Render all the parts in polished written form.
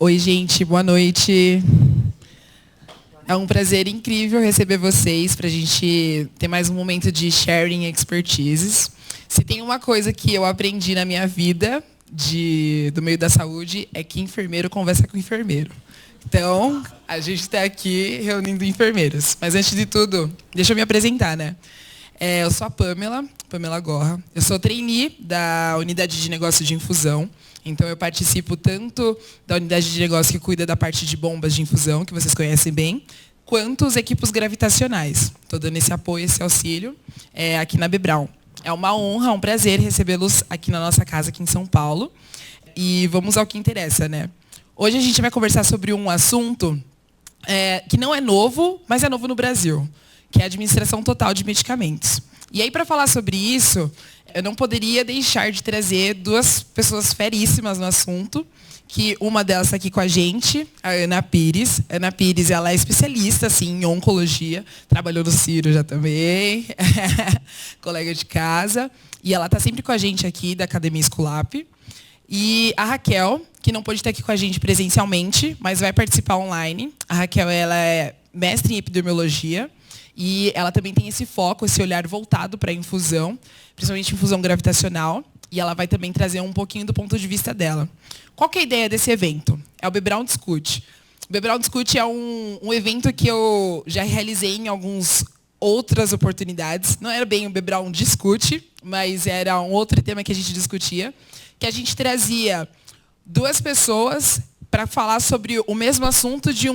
Oi, gente, boa noite. É um prazer incrível receber vocês para a gente ter mais um momento de sharing expertises. Se tem uma coisa que eu aprendi na minha vida do meio da saúde é que enfermeiro conversa com enfermeiro. Então, a gente está aqui reunindo enfermeiros. Mas antes de tudo, deixa eu me apresentar, né? Eu sou a Pamela Gorra. Eu sou trainee da unidade de negócio de infusão. Então, eu participo tanto da unidade de negócio que cuida da parte de bombas de infusão, que vocês conhecem bem, quanto os equipos gravitacionais. Estou dando esse apoio, esse auxílio aqui na Bebral. É uma honra, um prazer recebê-los aqui na nossa casa, aqui em São Paulo. E vamos ao que interessa, né? Hoje a gente vai conversar sobre um assunto que não é novo, mas é novo no Brasil, que é a administração total de medicamentos. E aí, para falar sobre isso, eu não poderia deixar de trazer duas pessoas feríssimas no assunto, que uma delas está aqui com a gente, a Ana Pires. A Ana Pires, ela é especialista assim, em oncologia, trabalhou no Ciro já também, colega de casa, e ela está sempre com a gente aqui da Academia Esculap. E a Raquel, que não pôde estar aqui com a gente presencialmente, mas vai participar online. A Raquel, ela é mestre em epidemiologia e ela também tem esse foco, esse olhar voltado para a infusão, principalmente infusão gravitacional, e ela vai também trazer um pouquinho do ponto de vista dela. Qual que é a ideia desse evento? É o Bebral Discute. O Bebral Discute é um evento que eu já realizei em algumas outras oportunidades. Não era bem o Bebral Discute, mas era um outro tema que a gente discutia, que a gente trazia duas pessoas para falar sobre o mesmo assunto de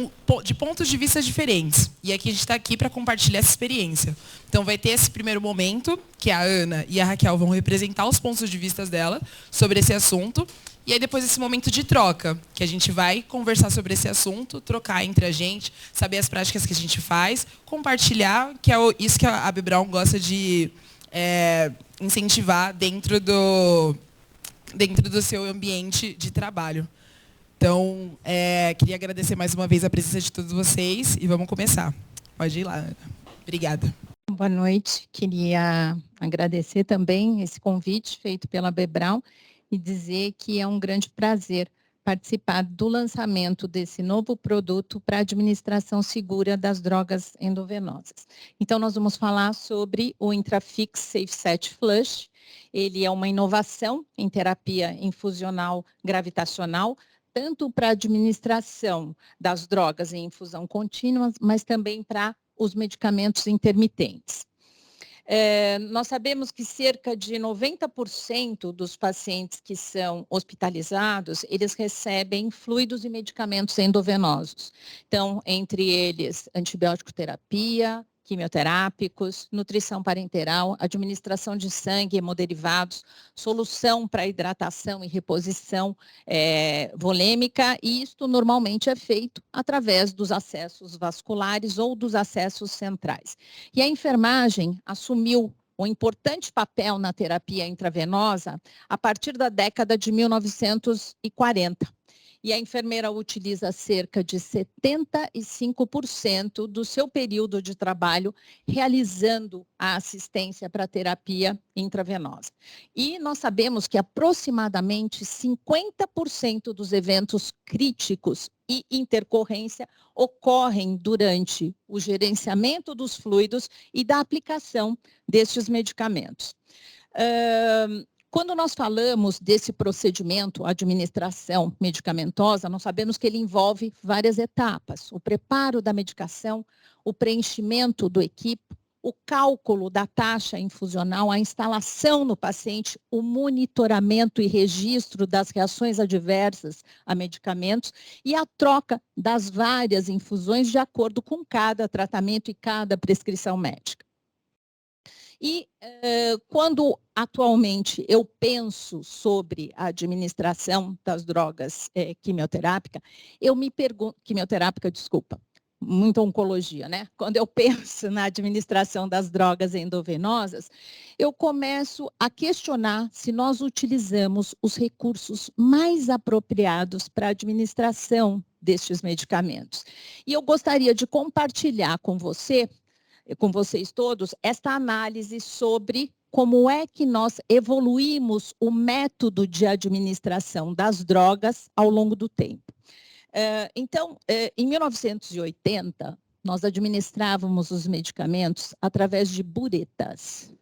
pontos de vista diferentes. E aqui a gente está aqui para compartilhar essa experiência. Então vai ter esse primeiro momento, que a Ana e a Raquel vão representar os pontos de vista dela sobre esse assunto. E aí depois esse momento de troca, que a gente vai conversar sobre esse assunto, trocar entre a gente, saber as práticas que a gente faz, compartilhar, que é isso que a Bebral gosta de incentivar dentro do seu ambiente de trabalho. Então, queria agradecer mais uma vez a presença de todos vocês e vamos começar. Pode ir lá, Ana. Obrigada. Boa noite. Queria agradecer também esse convite feito pela Bebral e dizer que é um grande prazer participar do lançamento desse novo produto para administração segura das drogas endovenosas. Então, nós vamos falar sobre o Intrafix SafeSet Flush. Ele é uma inovação em terapia infusional gravitacional, tanto para a administração das drogas em infusão contínua, mas também para os medicamentos intermitentes. Nós sabemos que cerca de 90% dos pacientes que são hospitalizados, eles recebem fluidos e medicamentos endovenosos. Então, entre eles, antibiótico terapia, quimioterápicos, nutrição parenteral, administração de sangue, hemoderivados, solução para hidratação e reposição volêmica, e isto normalmente é feito através dos acessos vasculares ou dos acessos centrais. E a enfermagem assumiu um importante papel na terapia intravenosa a partir da década de 1940. E a enfermeira utiliza cerca de 75% do seu período de trabalho realizando a assistência para a terapia intravenosa. E nós sabemos que aproximadamente 50% dos eventos críticos e intercorrência ocorrem durante o gerenciamento dos fluidos e da aplicação destes medicamentos. Quando nós falamos desse procedimento, administração medicamentosa, nós sabemos que ele envolve várias etapas. O preparo da medicação, o preenchimento do equipo, o cálculo da taxa infusional, a instalação no paciente, o monitoramento e registro das reações adversas a medicamentos e a troca das várias infusões de acordo com cada tratamento e cada prescrição médica. E quando atualmente eu penso sobre a administração das drogas quimioterápicas, eu me pergunto, muita oncologia, né? Quando eu penso na administração das drogas endovenosas, eu começo a questionar se nós utilizamos os recursos mais apropriados para a administração destes medicamentos. E eu gostaria de compartilhar com vocês todos, esta análise sobre como é que nós evoluímos o método de administração das drogas ao longo do tempo. Então, em 1980, nós administrávamos os medicamentos através de buretas.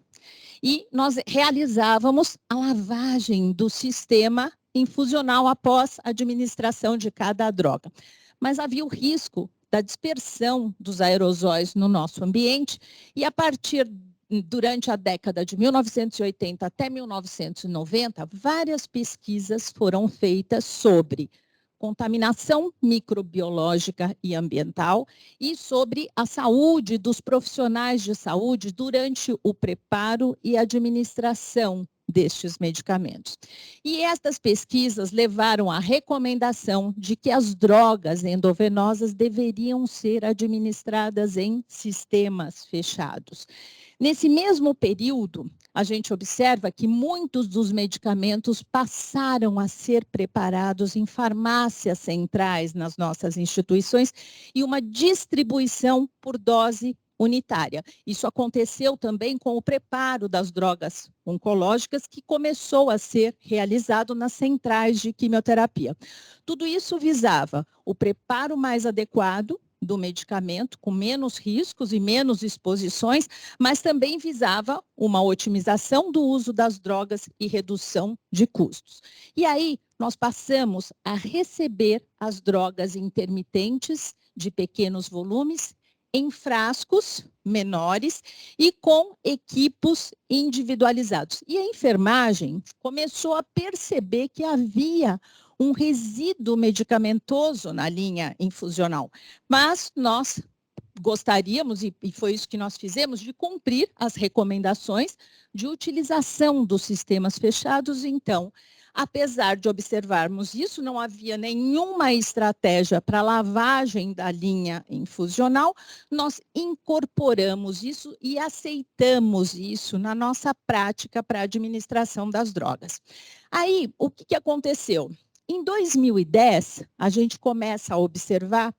E nós realizávamos a lavagem do sistema infusional após a administração de cada droga. Mas havia o risco da dispersão dos aerosóis no nosso ambiente e durante a década de 1980 até 1990, várias pesquisas foram feitas sobre contaminação microbiológica e ambiental e sobre a saúde dos profissionais de saúde durante o preparo e administração destes medicamentos. E estas pesquisas levaram à recomendação de que as drogas endovenosas deveriam ser administradas em sistemas fechados. Nesse mesmo período, a gente observa que muitos dos medicamentos passaram a ser preparados em farmácias centrais nas nossas instituições e uma distribuição por dose unitária. Isso aconteceu também com o preparo das drogas oncológicas, que começou a ser realizado nas centrais de quimioterapia. Tudo isso visava o preparo mais adequado do medicamento, com menos riscos e menos exposições, mas também visava uma otimização do uso das drogas e redução de custos. E aí, nós passamos a receber as drogas intermitentes de pequenos volumes em frascos menores e com equipos individualizados. E a enfermagem começou a perceber que havia um resíduo medicamentoso na linha infusional. Mas nós gostaríamos, e foi isso que nós fizemos, de cumprir as recomendações de utilização dos sistemas fechados. Então, apesar de observarmos isso, não havia nenhuma estratégia para lavagem da linha infusional, nós incorporamos isso e aceitamos isso na nossa prática para a administração das drogas. Aí, o que aconteceu? Em 2010, a gente começa a observar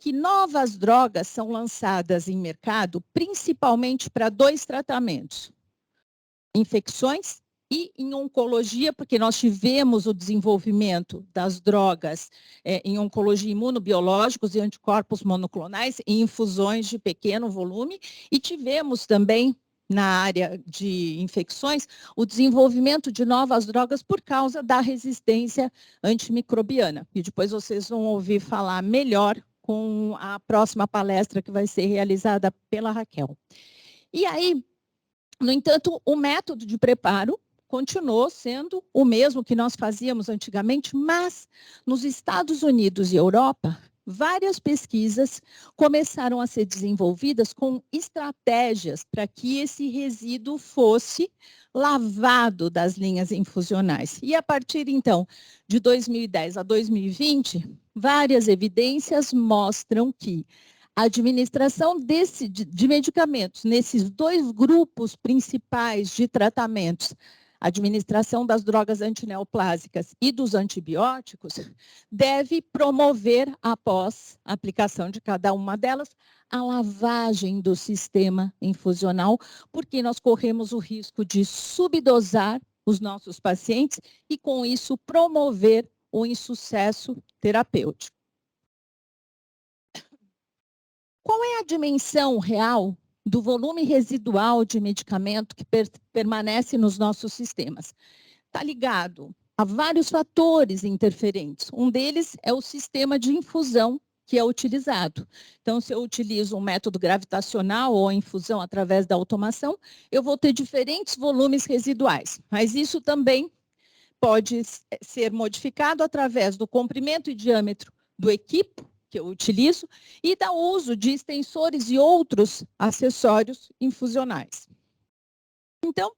que novas drogas são lançadas em mercado, principalmente para 2 tratamentos: infecções e em oncologia, porque nós tivemos o desenvolvimento das drogas em oncologia, imunobiológicos e anticorpos monoclonais em infusões de pequeno volume, e tivemos também na área de infecções, o desenvolvimento de novas drogas por causa da resistência antimicrobiana. E depois vocês vão ouvir falar melhor com a próxima palestra que vai ser realizada pela Raquel. E aí, no entanto, o método de preparo continuou sendo o mesmo que nós fazíamos antigamente, mas nos Estados Unidos e Europa, várias pesquisas começaram a ser desenvolvidas com estratégias para que esse resíduo fosse lavado das linhas infusionais. E a partir, então, de 2010 a 2020, várias evidências mostram que a administração de medicamentos nesses 2 grupos principais de tratamentos, a administração das drogas antineoplásicas e dos antibióticos, deve promover, após a aplicação de cada uma delas, a lavagem do sistema infusional, porque nós corremos o risco de subdosar os nossos pacientes e, com isso, promover o insucesso terapêutico. Qual é a dimensão real do volume residual de medicamento que permanece nos nossos sistemas? Está ligado a vários fatores interferentes. Um deles é o sistema de infusão que é utilizado. Então, se eu utilizo um método gravitacional ou infusão através da automação, eu vou ter diferentes volumes residuais. Mas isso também pode ser modificado através do comprimento e diâmetro do equipo que eu utilizo e do uso de extensores e outros acessórios infusionais. Então,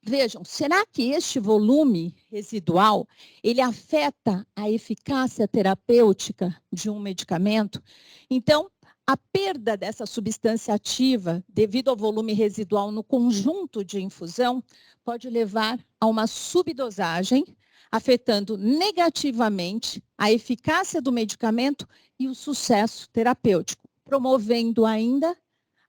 vejam, será que este volume residual, ele afeta a eficácia terapêutica de um medicamento? Então, a perda dessa substância ativa devido ao volume residual no conjunto de infusão pode levar a uma subdosagem, afetando negativamente a eficácia do medicamento e o sucesso terapêutico, promovendo ainda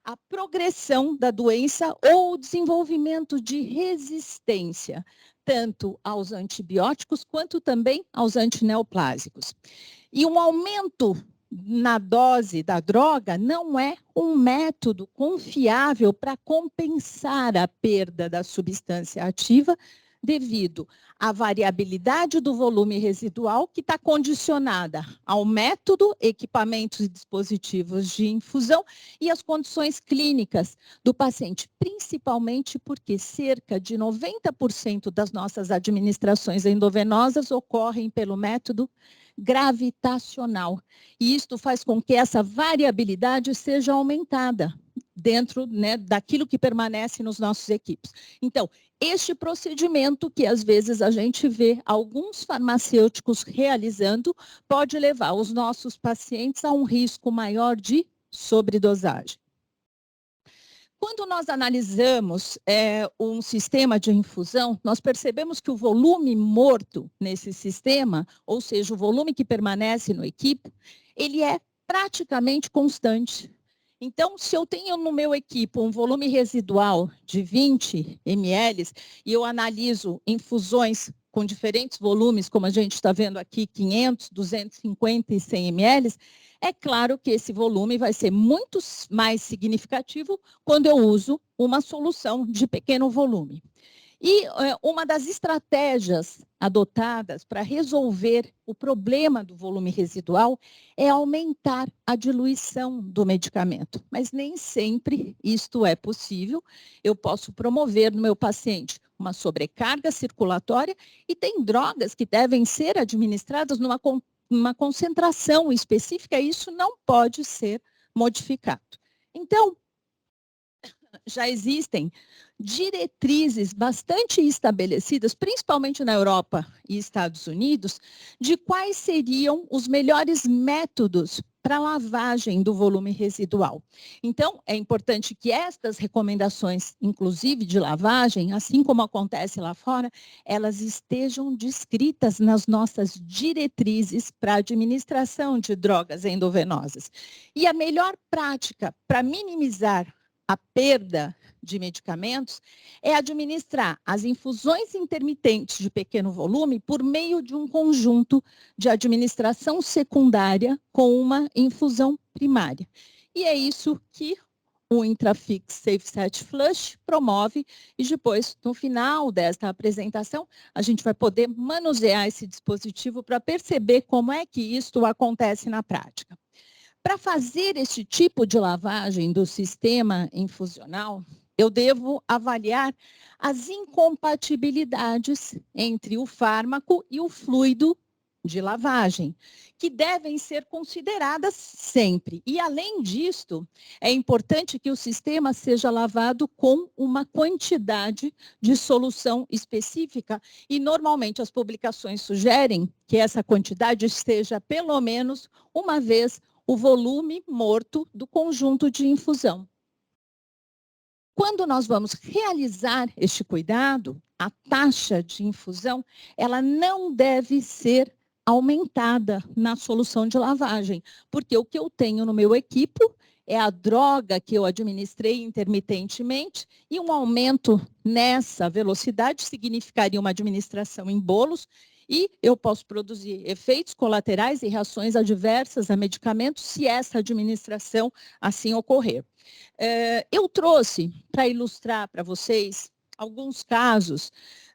a progressão da doença ou o desenvolvimento de resistência. tanto aos antibióticos quanto também aos antineoplásicos. E um aumento na dose da droga não é um método confiável para compensar a perda da substância ativa devido à variabilidade do volume residual que está condicionada ao método, equipamentos e dispositivos de infusão e as condições clínicas do paciente, principalmente porque cerca de 90% das nossas administrações endovenosas ocorrem pelo método gravitacional. E isto faz com que essa variabilidade seja aumentada dentro, né, daquilo que permanece nos nossos equipes. Então, este procedimento que às vezes a gente vê alguns farmacêuticos realizando pode levar os nossos pacientes a um risco maior de sobredosagem. Quando nós analisamos um sistema de infusão, nós percebemos que o volume morto nesse sistema, ou seja, o volume que permanece no equipo, ele é praticamente constante. Então, se eu tenho no meu equipo um volume residual de 20 ml e eu analiso infusões com diferentes volumes, como a gente está vendo aqui, 500, 250 e 100 ml, é claro que esse volume vai ser muito mais significativo quando eu uso uma solução de pequeno volume. E uma das estratégias adotadas para resolver o problema do volume residual é aumentar a diluição do medicamento. Mas nem sempre isto é possível. Eu posso promover no meu paciente uma sobrecarga circulatória e tem drogas que devem ser administradas numa concentração específica e isso não pode ser modificado. Então, já existem diretrizes bastante estabelecidas, principalmente na Europa e Estados Unidos, de quais seriam os melhores métodos para lavagem do volume residual. Então, é importante que estas recomendações, inclusive de lavagem, assim como acontece lá fora, elas estejam descritas nas nossas diretrizes para administração de drogas endovenosas. E a melhor prática para minimizar a perda de medicamentos é administrar as infusões intermitentes de pequeno volume por meio de um conjunto de administração secundária com uma infusão primária. E é isso que o Intrafix SafeSet Flush promove e depois, no final desta apresentação, a gente vai poder manusear esse dispositivo para perceber como é que isto acontece na prática. Para fazer esse tipo de lavagem do sistema infusional, eu devo avaliar as incompatibilidades entre o fármaco e o fluido de lavagem, que devem ser consideradas sempre. E, além disto, é importante que o sistema seja lavado com uma quantidade de solução específica e, normalmente, as publicações sugerem que essa quantidade esteja pelo menos uma vez o volume morto do conjunto de infusão. Quando nós vamos realizar este cuidado, a taxa de infusão, ela não deve ser aumentada na solução de lavagem, porque o que eu tenho no meu equipo é a droga que eu administrei intermitentemente e um aumento nessa velocidade significaria uma administração em bolos e eu posso produzir efeitos colaterais e reações adversas a medicamentos se essa administração assim ocorrer. Eu trouxe para ilustrar para vocês alguns casos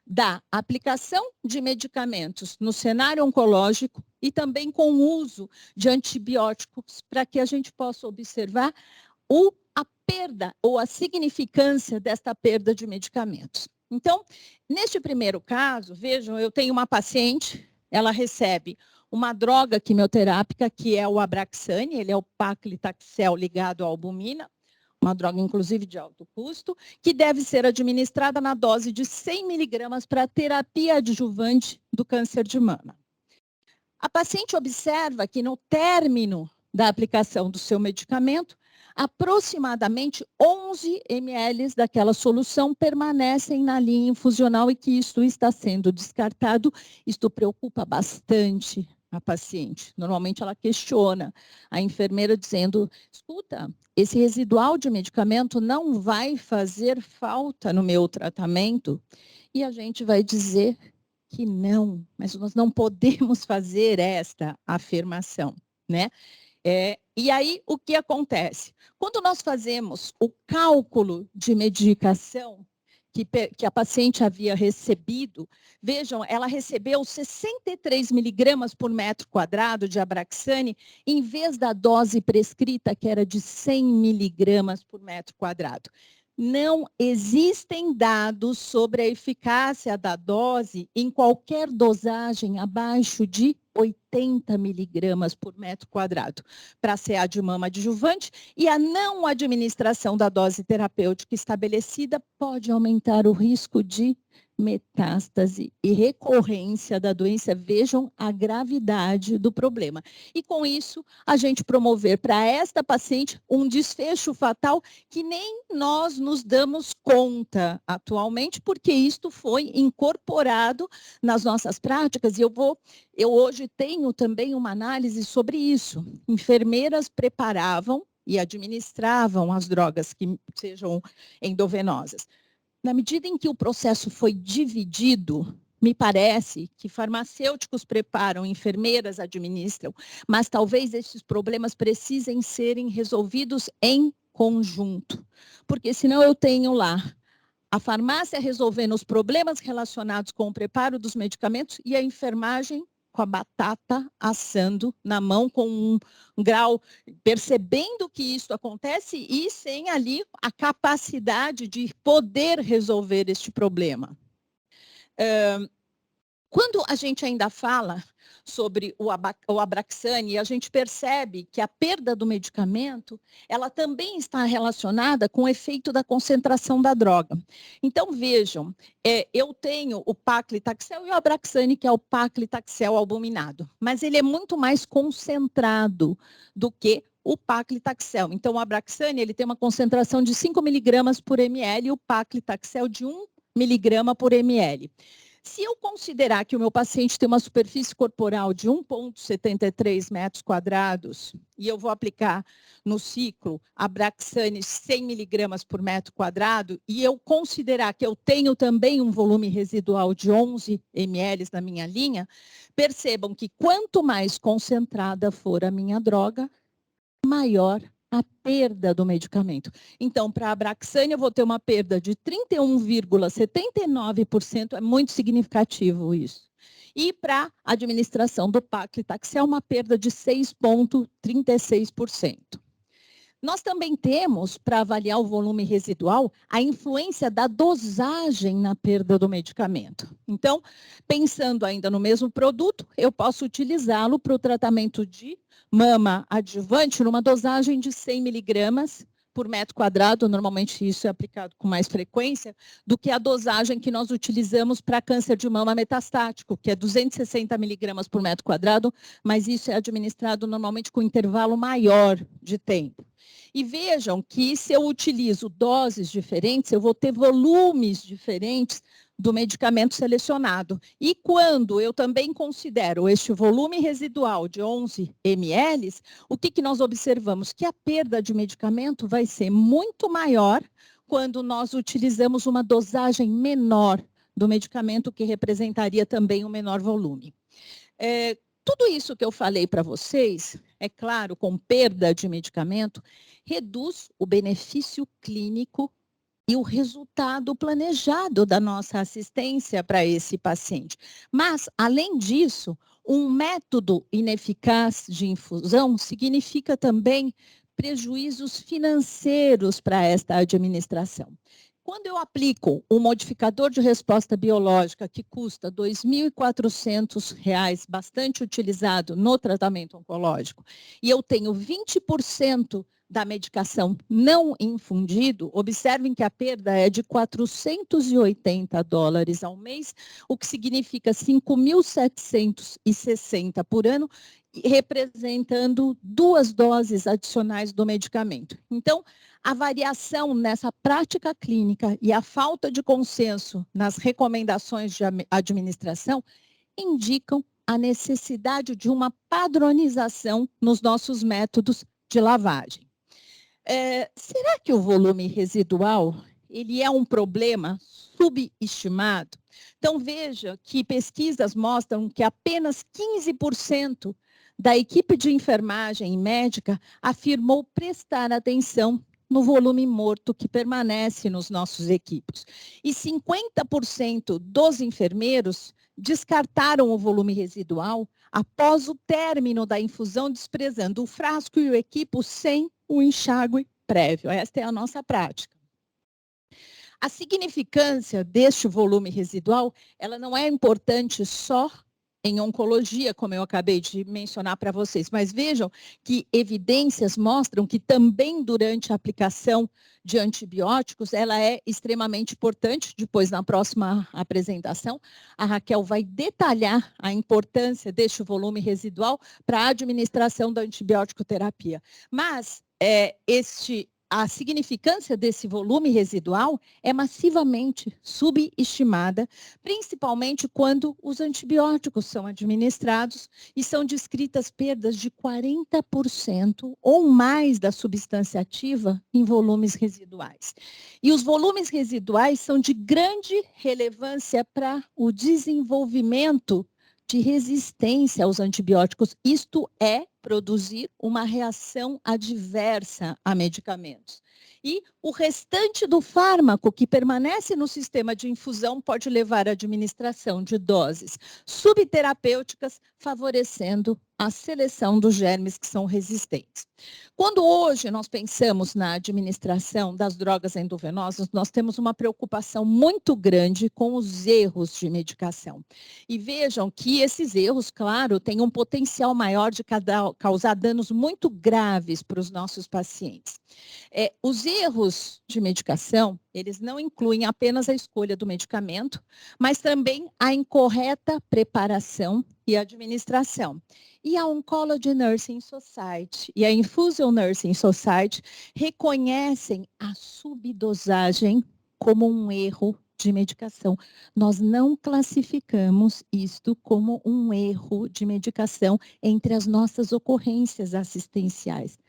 da aplicação de medicamentos no cenário oncológico e também com o uso de antibióticos para que a gente possa observar a perda ou a significância desta perda de medicamentos. Então, neste primeiro caso, vejam, eu tenho uma paciente, ela recebe uma droga quimioterápica que é o Abraxane, ele é o paclitaxel ligado à albumina, uma droga inclusive de alto custo, que deve ser administrada na dose de 100 miligramas para terapia adjuvante do câncer de mama. A paciente observa que no término da aplicação do seu medicamento, aproximadamente 11 ml daquela solução permanecem na linha infusional e que isto está sendo descartado. Isto preocupa bastante a paciente. Normalmente ela questiona a enfermeira dizendo, escuta, esse residual de medicamento não vai fazer falta no meu tratamento. E a gente vai dizer que não, mas nós não podemos fazer esta afirmação, né? E aí, o que acontece? Quando nós fazemos o cálculo de medicação que a paciente havia recebido, vejam, ela recebeu 63 miligramas por metro quadrado de Abraxane, em vez da dose prescrita, que era de 100 miligramas por metro quadrado. Não existem dados sobre a eficácia da dose em qualquer dosagem abaixo de 80 miligramas por metro quadrado para CA de mama adjuvante, e a não administração da dose terapêutica estabelecida pode aumentar o risco de metástase e recorrência da doença. Vejam a gravidade do problema. E com isso, a gente promover para esta paciente um desfecho fatal que nem nós nos damos conta atualmente, porque isto foi incorporado nas nossas práticas. E eu hoje tenho também uma análise sobre isso. Enfermeiras preparavam e administravam as drogas que sejam endovenosas. Na medida em que o processo foi dividido, me parece que farmacêuticos preparam, enfermeiras administram, mas talvez esses problemas precisem serem resolvidos em conjunto. Porque senão eu tenho lá a farmácia resolvendo os problemas relacionados com o preparo dos medicamentos e a enfermagem com a batata assando na mão, com um grau, percebendo que isso acontece e sem ali a capacidade de poder resolver este problema. Quando a gente ainda fala sobre o Abraxane, a gente percebe que a perda do medicamento, ela também está relacionada com o efeito da concentração da droga. Então, vejam, eu tenho o paclitaxel e o Abraxane, que é o paclitaxel albuminado, mas ele é muito mais concentrado do que o paclitaxel. Então, o Abraxane, ele tem uma concentração de 5 miligramas por ml e o paclitaxel de 1 miligrama por ml. Se eu considerar que o meu paciente tem uma superfície corporal de 1,73 metros quadrados e eu vou aplicar no ciclo Abraxane 100 miligramas por metro quadrado e eu considerar que eu tenho também um volume residual de 11 ml na minha linha, percebam que quanto mais concentrada for a minha droga, maior a perda do medicamento. Então, para a Abraxane, eu vou ter uma perda de 31,79%, é muito significativo isso. E para a administração do paclitaxel, uma perda de 6,36%. Nós também temos, para avaliar o volume residual, a influência da dosagem na perda do medicamento. Então, pensando ainda no mesmo produto, eu posso utilizá-lo para o tratamento de mama adjuvante numa dosagem de 100 miligramas por metro quadrado, normalmente isso é aplicado com mais frequência, do que a dosagem que nós utilizamos para câncer de mama metastático, que é 260 miligramas por metro quadrado, mas isso é administrado normalmente com intervalo maior de tempo. E vejam que se eu utilizo doses diferentes, eu vou ter volumes diferentes do medicamento selecionado. E quando eu também considero este volume residual de 11 ml, o que nós observamos? Que a perda de medicamento vai ser muito maior quando nós utilizamos uma dosagem menor do medicamento, que representaria também um menor volume. Tudo isso que eu falei para vocês, é claro, com perda de medicamento, reduz o benefício clínico e o resultado planejado da nossa assistência para esse paciente. Mas, além disso, um método ineficaz de infusão significa também prejuízos financeiros para esta administração. Quando eu aplico um modificador de resposta biológica que custa R$ 2.400, bastante utilizado no tratamento oncológico, e eu tenho 20% da medicação não infundido, observem que a perda é de $480 ao mês, o que significa 5.760 por ano, representando 2 doses adicionais do medicamento. Então, a variação nessa prática clínica e a falta de consenso nas recomendações de administração indicam a necessidade de uma padronização nos nossos métodos de lavagem. Será que o volume residual ele é um problema subestimado? Então, veja que pesquisas mostram que apenas 15% da equipe de enfermagem e médica afirmou prestar atenção no volume morto que permanece nos nossos equipos. E 50% dos enfermeiros descartaram o volume residual após o término da infusão, desprezando o frasco e o equipo sem o enxágue prévio. Esta é a nossa prática. A significância deste volume residual, ela não é importante só em oncologia, como eu acabei de mencionar para vocês, mas vejam que evidências mostram que também durante a aplicação de antibióticos, ela é extremamente importante. Depois, na próxima apresentação, a Raquel vai detalhar a importância deste volume residual para a administração da antibiótico terapia. Mas a significância desse volume residual é massivamente subestimada, principalmente quando os antibióticos são administrados e são descritas perdas de 40% ou mais da substância ativa em volumes residuais. E os volumes residuais são de grande relevância para o desenvolvimento de resistência aos antibióticos, isto é, produzir uma reação adversa a medicamentos. E o restante do fármaco que permanece no sistema de infusão pode levar à administração de doses subterapêuticas, favorecendo a seleção dos germes que são resistentes. Quando hoje nós pensamos na administração das drogas endovenosas, nós temos uma preocupação muito grande com os erros de medicação. E vejam que esses erros, claro, têm um potencial maior de causar danos muito graves para os nossos pacientes. Os erros de medicação, eles não incluem apenas a escolha do medicamento, mas também a incorreta preparação e administração. E a Oncology Nursing Society e a Infusion Nursing Society reconhecem a subdosagem como um erro de medicação. Nós não classificamos isto como um erro de medicação entre as nossas ocorrências assistenciais.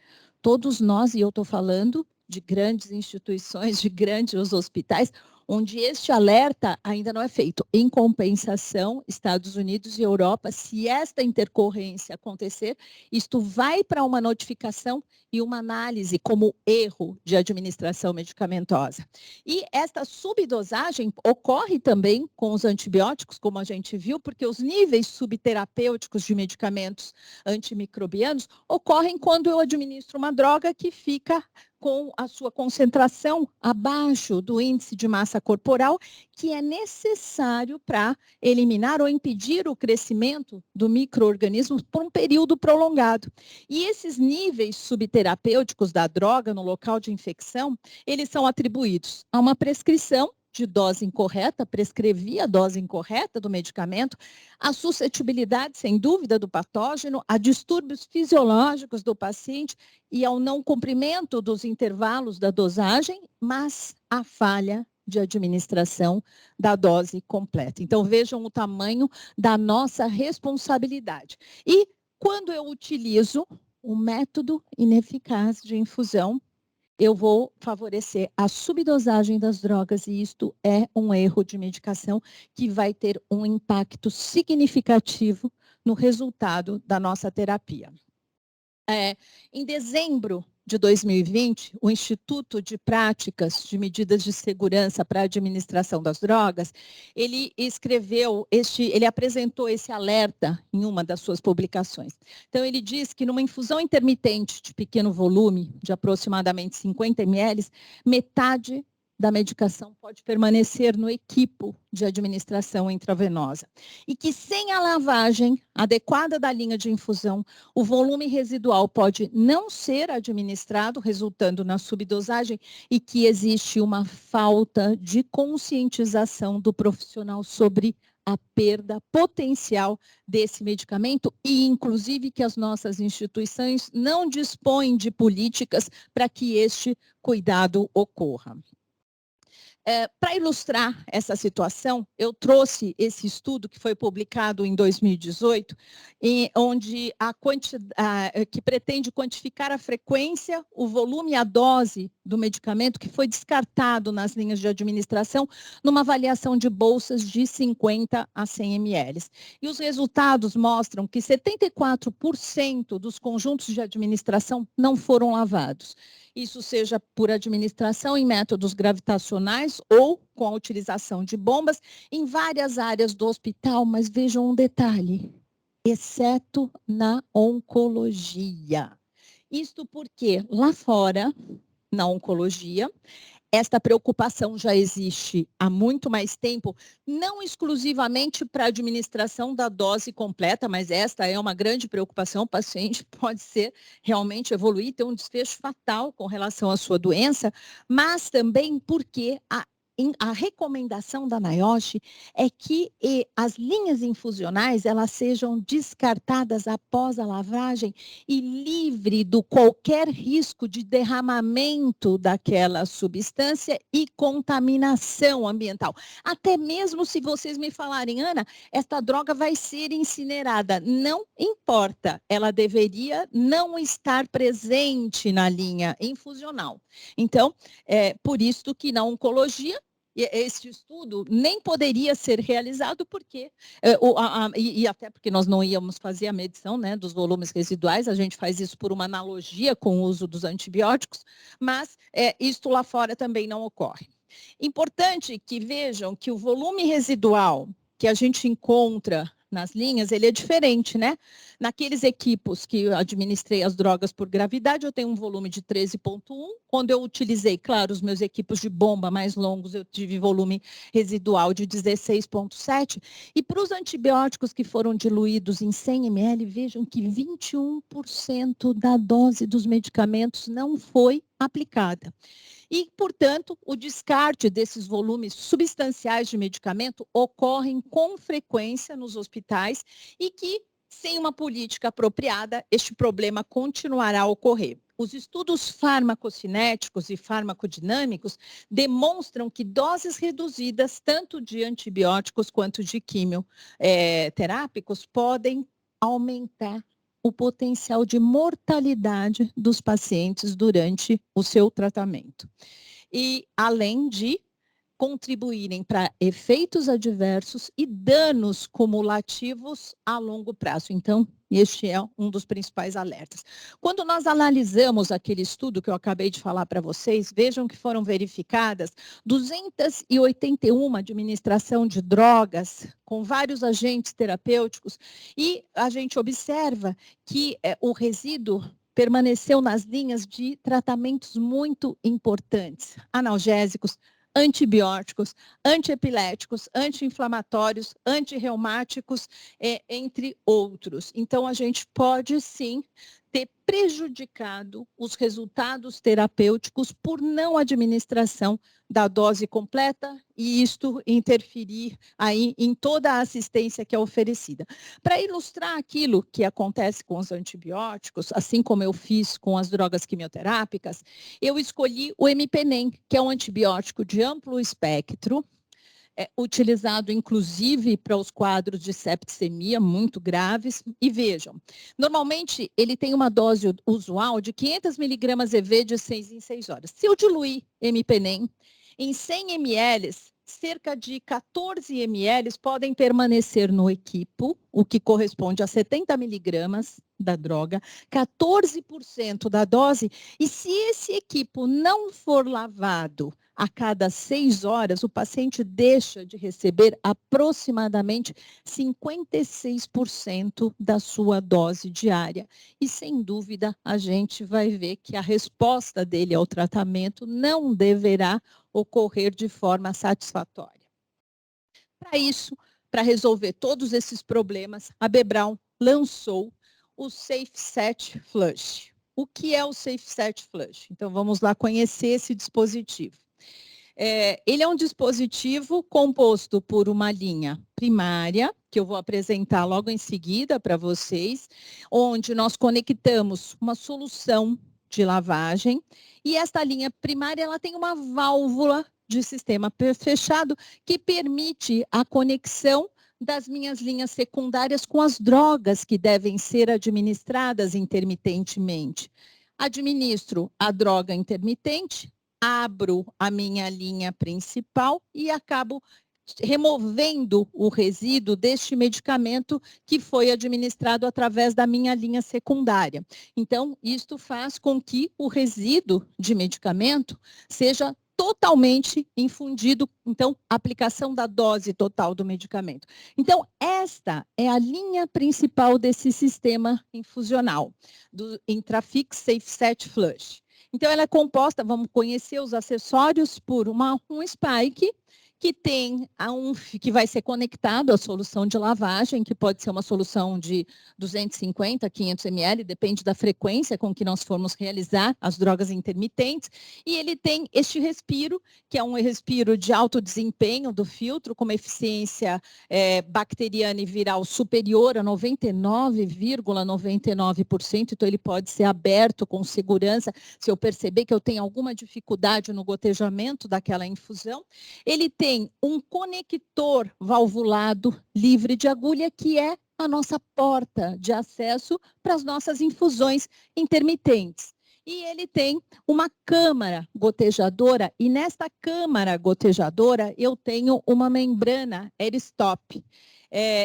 Todos nós, e eu estou falando de grandes instituições, de grandes hospitais, onde este alerta ainda não é feito. Em compensação, Estados Unidos e Europa, se esta intercorrência acontecer, isto vai para uma notificação e uma análise como erro de administração medicamentosa. E esta subdosagem ocorre também com os antibióticos, como a gente viu, porque os níveis subterapêuticos de medicamentos antimicrobianos ocorrem quando eu administro uma droga que fica com a sua concentração abaixo do índice de massa corporal, que é necessário para eliminar ou impedir o crescimento do micro-organismo por um período prolongado. E esses níveis subterapêuticos da droga no local de infecção, eles são atribuídos a uma prescrição de dose incorreta, prescrevi a dose incorreta do medicamento, a suscetibilidade, sem dúvida, do patógeno, a distúrbios fisiológicos do paciente e ao não cumprimento dos intervalos da dosagem, mas a falha de administração da dose completa. Então, vejam o tamanho da nossa responsabilidade. E quando eu utilizo um método ineficaz de infusão, eu vou favorecer a subdosagem das drogas e isto é um erro de medicação que vai ter um impacto significativo no resultado da nossa terapia. Em dezembro de 2020, o Instituto de Práticas de Medidas de Segurança para a Administração das Drogas, ele apresentou esse alerta em uma das suas publicações. Então, ele diz que numa infusão intermitente de pequeno volume, de aproximadamente 50 ml, metade da medicação pode permanecer no equipo de administração intravenosa. E que sem a lavagem adequada da linha de infusão, o volume residual pode não ser administrado, resultando na subdosagem, e que existe uma falta de conscientização do profissional sobre a perda potencial desse medicamento e, inclusive, que as nossas instituições não dispõem de políticas para que este cuidado ocorra. Para ilustrar essa situação, eu trouxe esse estudo que foi publicado em 2018, onde que pretende quantificar a frequência, o volume e a dose do medicamento que foi descartado nas linhas de administração numa avaliação de bolsas de 50 a 100 ml. E os resultados mostram que 74% dos conjuntos de administração não foram lavados. Isso seja por administração em métodos gravitacionais ou com a utilização de bombas em várias áreas do hospital, mas vejam um detalhe, exceto na oncologia. Isto porque lá fora, na oncologia, esta preocupação já existe há muito mais tempo, não exclusivamente para a administração da dose completa, mas esta é uma grande preocupação. O paciente pode ser realmente evoluir, ter um desfecho fatal com relação à sua doença, mas também porque a recomendação da NIOSH é que as linhas infusionais elas sejam descartadas após a lavagem e livre do qualquer risco de derramamento daquela substância e contaminação ambiental. Até mesmo se vocês me falarem, Ana, esta droga vai ser incinerada. Não importa, ela deveria não estar presente na linha infusional. Então, por isso que na oncologia, este estudo nem poderia ser realizado porque, e até porque nós não íamos fazer a medição, né, dos volumes residuais, a gente faz isso por uma analogia com o uso dos antibióticos, mas isto lá fora também não ocorre. Importante que vejam que o volume residual que a gente encontra nas linhas, ele é diferente, né? Naqueles equipos que eu administrei as drogas por gravidade, eu tenho um volume de 13,1. Quando eu utilizei, claro, os meus equipos de bomba mais longos, eu tive volume residual de 16,7. E para os antibióticos que foram diluídos em 100 ml, vejam que 21% da dose dos medicamentos não foi aplicada. E, portanto, o descarte desses volumes substanciais de medicamento ocorrem com frequência nos hospitais e que, sem uma política apropriada, este problema continuará a ocorrer. Os estudos farmacocinéticos e farmacodinâmicos demonstram que doses reduzidas, tanto de antibióticos quanto de quimioterápicos, podem aumentar o potencial de mortalidade dos pacientes durante o seu tratamento. E além de contribuírem para efeitos adversos e danos cumulativos a longo prazo. Então, este é um dos principais alertas. Quando nós analisamos aquele estudo que eu acabei de falar para vocês, vejam que foram verificadas 281 administração de drogas com vários agentes terapêuticos e a gente observa que o resíduo permaneceu nas linhas de tratamentos muito importantes, analgésicos, antibióticos, antiepiléticos, anti-inflamatórios, antirreumáticos, entre outros. Então, a gente pode, sim, ter prejudicado os resultados terapêuticos por não administração da dose completa e isto interferir aí em toda a assistência que é oferecida. Para ilustrar aquilo que acontece com os antibióticos, assim como eu fiz com as drogas quimioterápicas, eu escolhi o Imipenem, que é um antibiótico de amplo espectro, utilizado inclusive para os quadros de septicemia muito graves. E vejam, normalmente ele tem uma dose usual de 500 miligramas EV de 6 em 6 horas. Se eu diluir Imipenem em 100 ml, cerca de 14 ml podem permanecer no equipo, o que corresponde a 70 miligramas da droga, 14% da dose, e se esse equipo não for lavado a cada 6 horas, o paciente deixa de receber aproximadamente 56% da sua dose diária. E, sem dúvida, a gente vai ver que a resposta dele ao tratamento não deverá ocorrer de forma satisfatória. Para isso, para resolver todos esses problemas, a B-Braun lançou o SafeSet Flush. O que é o SafeSet Flush? Então, vamos lá conhecer esse dispositivo. Ele é um dispositivo composto por uma linha primária, que eu vou apresentar logo em seguida para vocês, onde nós conectamos uma solução de lavagem, e esta linha primária ela tem uma válvula de sistema fechado que permite a conexão das minhas linhas secundárias com as drogas que devem ser administradas intermitentemente. Administro a droga intermitente, abro a minha linha principal e acabo removendo o resíduo deste medicamento que foi administrado através da minha linha secundária. Então, isto faz com que o resíduo de medicamento seja totalmente infundido, então, aplicação da dose total do medicamento. Então, esta é a linha principal desse sistema infusional, do Intrafix SafeSet Flush. Então, ela é composta, vamos conhecer os acessórios, por um spike, que que vai ser conectado à solução de lavagem, que pode ser uma solução de 250, 500 ml, depende da frequência com que nós formos realizar as drogas intermitentes. E ele tem este respiro, que é um respiro de alto desempenho do filtro, com uma eficiência bacteriana e viral superior a 99,99%. Então, ele pode ser aberto com segurança, se eu perceber que eu tenho alguma dificuldade no gotejamento daquela infusão. Ele tem um conector valvulado livre de agulha, que é a nossa porta de acesso para as nossas infusões intermitentes. E ele tem uma câmara gotejadora, e nesta câmara gotejadora eu tenho uma membrana Airstop.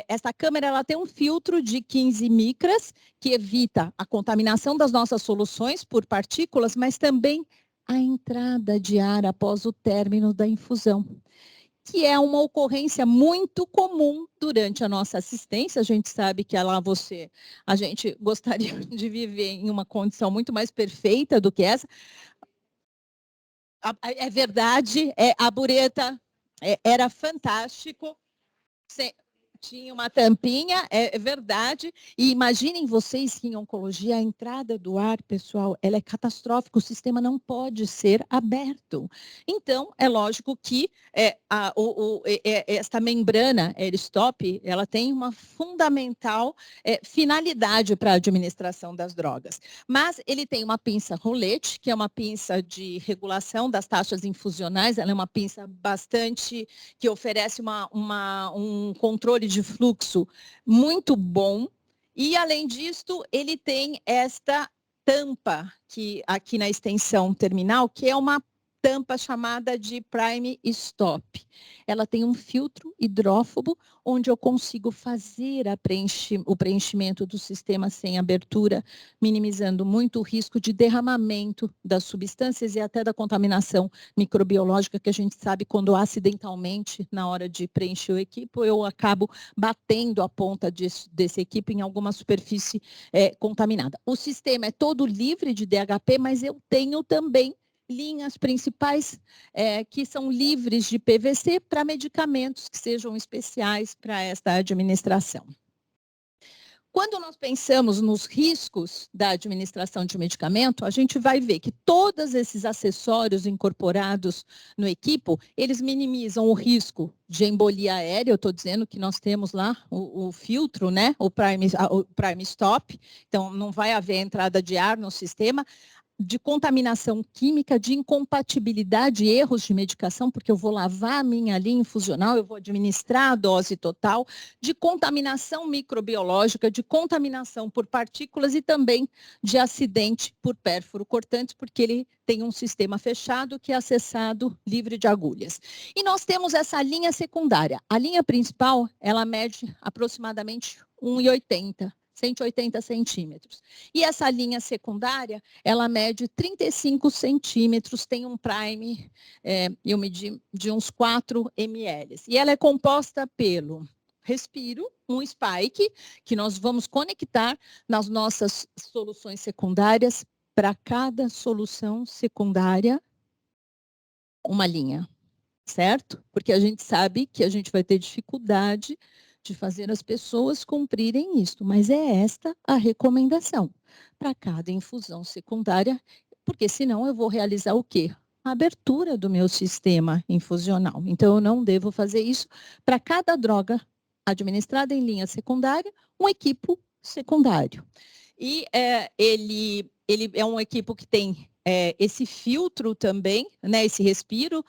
Essa câmara ela tem um filtro de 15 micras, que evita a contaminação das nossas soluções por partículas, mas também a entrada de ar após o término da infusão, que é uma ocorrência muito comum durante a nossa assistência. A gente sabe que a gente gostaria de viver em uma condição muito mais perfeita do que essa. É verdade, a bureta era fantástico. Tinha uma tampinha, é verdade. E imaginem vocês que em oncologia a entrada do ar, pessoal, ela é catastrófica, o sistema não pode ser aberto. Então, é lógico que esta membrana Airstop, ela tem uma fundamental finalidade para a administração das drogas. Mas ele tem uma pinça rolete, que é uma pinça de regulação das taxas infusionais, ela é uma pinça que oferece um controle de fluxo muito bom, e além disso ele tem esta tampa aqui na extensão terminal, que é uma tampa chamada de Prime Stop. Ela tem um filtro hidrófobo, onde eu consigo fazer o preenchimento do sistema sem abertura, minimizando muito o risco de derramamento das substâncias e até da contaminação microbiológica, que a gente sabe quando acidentalmente, na hora de preencher o equipo, eu acabo batendo a ponta desse equipo em alguma superfície contaminada. O sistema é todo livre de DHP, mas eu tenho também linhas principais que são livres de PVC para medicamentos que sejam especiais para esta administração. Quando nós pensamos nos riscos da administração de medicamento, a gente vai ver que todos esses acessórios incorporados no equipo, eles minimizam o risco de embolia aérea. Eu estou dizendo que nós temos lá o filtro, né? o Prime Stop, então não vai haver entrada de ar no sistema, de contaminação química, de incompatibilidade, erros de medicação, porque eu vou lavar a minha linha infusional, eu vou administrar a dose total, de contaminação microbiológica, de contaminação por partículas e também de acidente por pérfuro cortante, porque ele tem um sistema fechado que é acessado livre de agulhas. E nós temos essa linha secundária. A linha principal, ela mede aproximadamente 180 centímetros. E essa linha secundária, ela mede 35 centímetros, tem um prime, eu medi de uns 4 ml. E ela é composta pelo respiro, um spike, que nós vamos conectar nas nossas soluções secundárias, para cada solução secundária, uma linha, certo? Porque a gente sabe que a gente vai ter dificuldade de fazer as pessoas cumprirem isso, mas é esta a recomendação para cada infusão secundária, porque senão eu vou realizar o quê? A abertura do meu sistema infusional. Então, eu não devo fazer isso para cada droga administrada em linha secundária, um equipo secundário. E ele é um equipo que tem esse filtro também, né, esse respiro,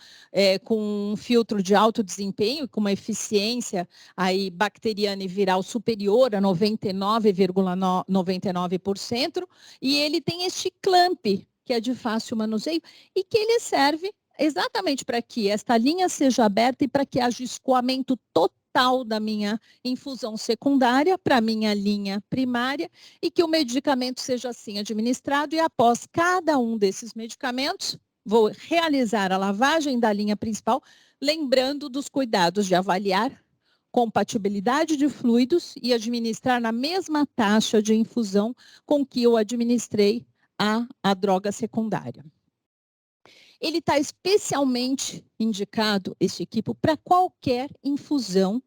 com um filtro de alto desempenho, com uma eficiência aí bacteriana e viral superior a 99,99%, e ele tem este clamp, que é de fácil manuseio, e que ele serve exatamente para que esta linha seja aberta e para que haja escoamento total da minha infusão secundária para a minha linha primária e que o medicamento seja assim administrado e após cada um desses medicamentos, vou realizar a lavagem da linha principal, lembrando dos cuidados de avaliar compatibilidade de fluidos e administrar na mesma taxa de infusão com que eu administrei a droga secundária. Ele está especialmente indicado, esse equipo, para qualquer infusão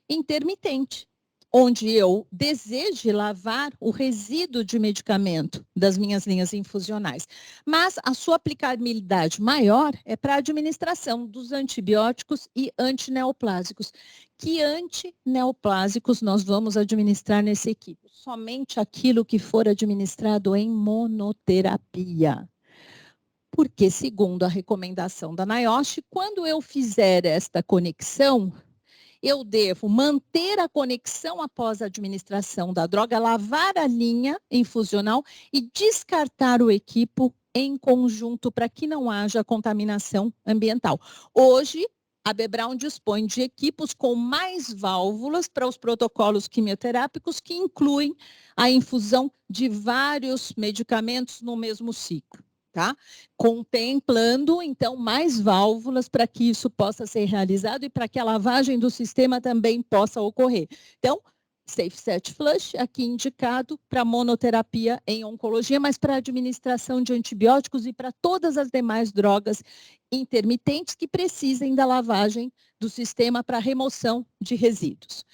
intermitente, onde eu deseje lavar o resíduo de medicamento das minhas linhas infusionais. Mas a sua aplicabilidade maior é para a administração dos antibióticos e antineoplásicos. Que antineoplásicos nós vamos administrar nesse equipo? Somente aquilo que for administrado em monoterapia. Porque, segundo a recomendação da NIOSH, quando eu fizer esta conexão, eu devo manter a conexão após a administração da droga, lavar a linha infusional e descartar o equipo em conjunto para que não haja contaminação ambiental. Hoje, a B-Braun dispõe de equipos com mais válvulas para os protocolos quimioterápicos que incluem a infusão de vários medicamentos no mesmo ciclo. Tá? Contemplando, então, mais válvulas para que isso possa ser realizado e para que a lavagem do sistema também possa ocorrer. Então, SafeSet Flush, aqui indicado para monoterapia em oncologia, mas para administração de antibióticos e para todas as demais drogas intermitentes que precisem da lavagem do sistema para remoção de resíduos.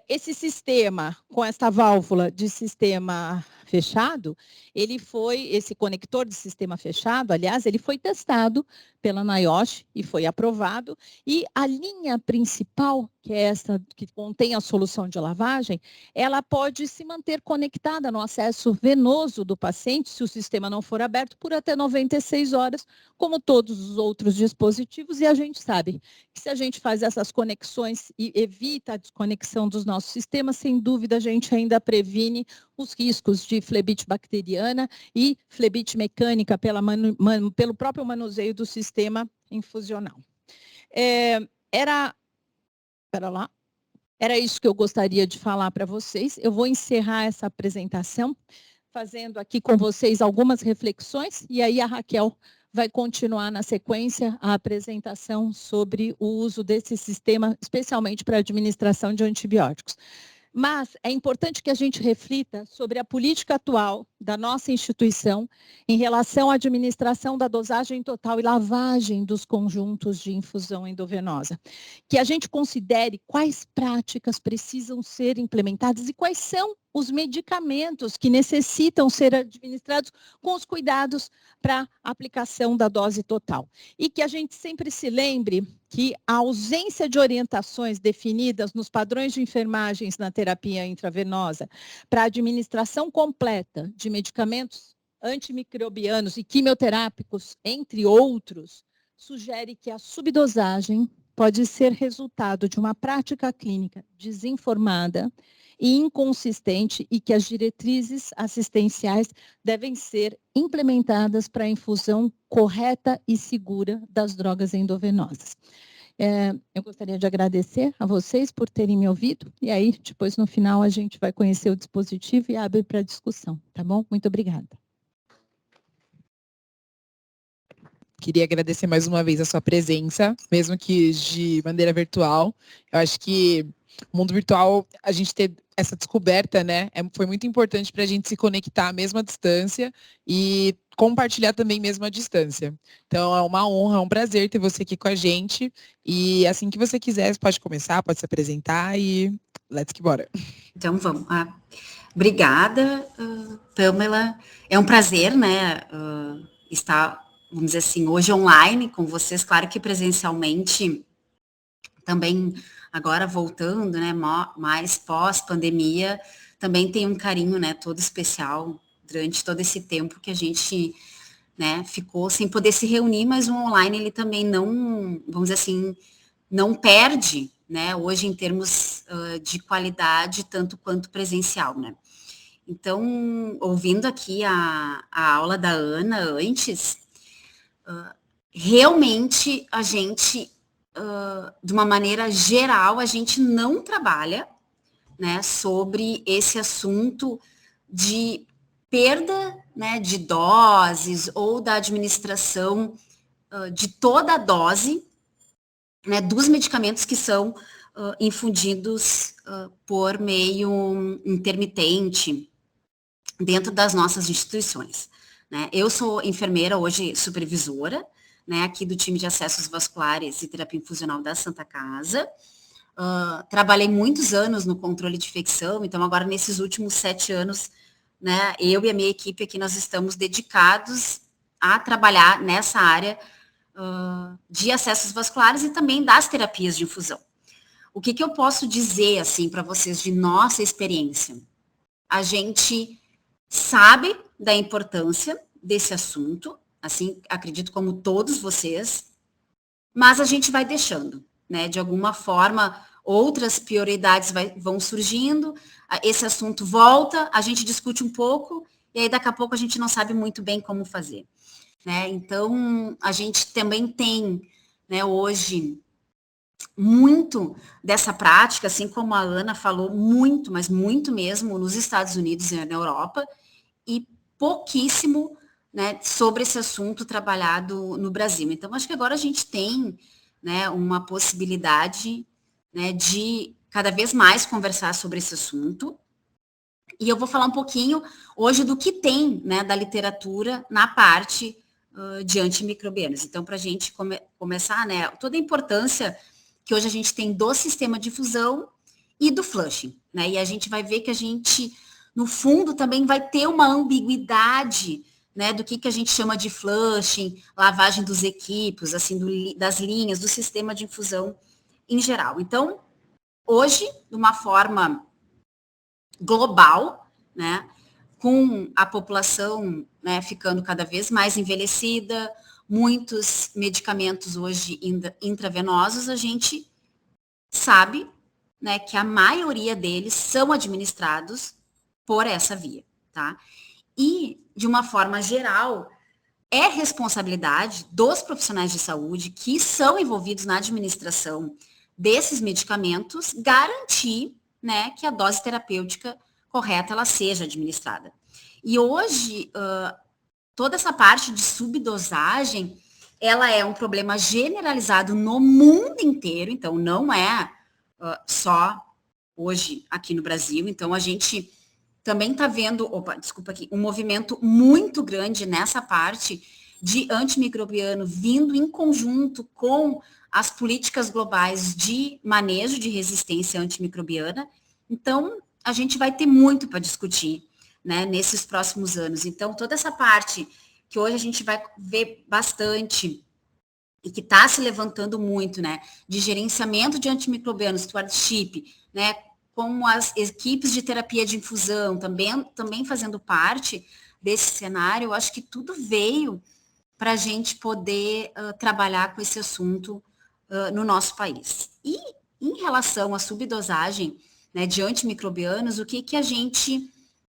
Esse sistema, com esta válvula de sistema fechado, esse conector de sistema fechado, aliás, ele foi testado pela NIOSH e foi aprovado, e a linha principal, que é essa que contém a solução de lavagem, ela pode se manter conectada no acesso venoso do paciente, se o sistema não for aberto, por até 96 horas, como todos os outros dispositivos, e a gente sabe que se a gente faz essas conexões e evita a desconexão dos nossos sistemas, sem dúvida a gente ainda previne os riscos de flebite bacteriana e flebite mecânica pelo próprio manuseio do sistema infusional. Era isso que eu gostaria de falar para vocês. Eu vou encerrar essa apresentação fazendo aqui com vocês algumas reflexões e aí a Raquel vai continuar na sequência a apresentação sobre o uso desse sistema, especialmente para a administração de antibióticos. Mas é importante que a gente reflita sobre a política atual da nossa instituição em relação à administração da dosagem total e lavagem dos conjuntos de infusão endovenosa. Que a gente considere quais práticas precisam ser implementadas e quais são os medicamentos que necessitam ser administrados com os cuidados para a aplicação da dose total. E que a gente sempre se lembre que a ausência de orientações definidas nos padrões de enfermagens na terapia intravenosa para a administração completa de medicamentos antimicrobianos e quimioterápicos, entre outros, sugere que a subdosagem pode ser resultado de uma prática clínica desinformada e inconsistente e que as diretrizes assistenciais devem ser implementadas para a infusão correta e segura das drogas endovenosas. Eu gostaria de agradecer a vocês por terem me ouvido e aí depois no final a gente vai conhecer o dispositivo e abre para discussão, tá bom? Muito obrigada. Queria agradecer mais uma vez a sua presença, mesmo que de maneira virtual. Eu acho que o mundo virtual, a gente ter essa descoberta, né, foi muito importante para a gente se conectar mesmo à distância e compartilhar também mesmo à distância. Então, é uma honra, é um prazer ter você aqui com a gente. E assim que você quiser, você pode começar, pode se apresentar e let's que bora. Então, vamos. Obrigada, Pamela. É um prazer, né, estar, vamos dizer assim, hoje online com vocês. Claro que presencialmente também, agora voltando, né, mais pós-pandemia, também tem um carinho, né, todo especial durante todo esse tempo que a gente né, ficou sem poder se reunir, mas o online ele também não, vamos dizer assim, não perde, né, hoje em termos de qualidade, tanto quanto presencial, né. Então, ouvindo aqui a aula da Ana antes, realmente a gente, de uma maneira geral, a gente não trabalha, né, sobre esse assunto de perda, né, de doses ou da administração de toda a dose, né, dos medicamentos que são infundidos por meio intermitente dentro das nossas instituições, né. Eu sou enfermeira, hoje supervisora, né, aqui do time de acessos vasculares e terapia infusional da Santa Casa. Trabalhei muitos anos no controle de infecção, então agora nesses últimos 7 anos, né, eu e a minha equipe aqui, nós estamos dedicados a trabalhar nessa área de acessos vasculares e também das terapias de infusão. O que eu posso dizer, assim, para vocês de nossa experiência? A gente sabe da importância desse assunto, assim, acredito como todos vocês, mas a gente vai deixando, né? De alguma forma, outras prioridades vão surgindo, esse assunto volta, a gente discute um pouco, e aí daqui a pouco a gente não sabe muito bem como fazer, né? Então, a gente também tem, né, hoje, muito dessa prática, assim como a Ana falou, muito, mas muito mesmo, nos Estados Unidos e na Europa, e pouquíssimo, né, sobre esse assunto trabalhado no Brasil. Então, acho que agora a gente tem, né, uma possibilidade, né, de cada vez mais conversar sobre esse assunto. E eu vou falar um pouquinho hoje do que tem, né, da literatura na parte de antimicrobianos. Então, para a gente começar, né, toda a importância que hoje a gente tem do sistema de infusão e do flushing, né? E a gente vai ver que a gente, no fundo, também vai ter uma ambiguidade, né, do que a gente chama de flushing, lavagem dos equipos, assim, das linhas, do sistema de infusão em geral. Então, hoje, de uma forma global, né, com a população, né, ficando cada vez mais envelhecida, muitos medicamentos hoje intravenosos, a gente sabe, né, que a maioria deles são administrados por essa via, tá? E, de uma forma geral, é responsabilidade dos profissionais de saúde que são envolvidos na administração desses medicamentos garantir, né, que a dose terapêutica correta ela seja administrada. E hoje, toda essa parte de subdosagem, ela é um problema generalizado no mundo inteiro, então não é só hoje aqui no Brasil. Então a gente também está vendo, um movimento muito grande nessa parte de antimicrobiano vindo em conjunto com as políticas globais de manejo de resistência antimicrobiana. Então, a gente vai ter muito para discutir, né, nesses próximos anos. Então, toda essa parte que hoje a gente vai ver bastante e que está se levantando muito, né, de gerenciamento de antimicrobianos, stewardship, né, como as equipes de terapia de infusão também fazendo parte desse cenário, eu acho que tudo veio para a gente poder trabalhar com esse assunto no nosso país. E em relação à subdosagem, né, de antimicrobianos, o que a gente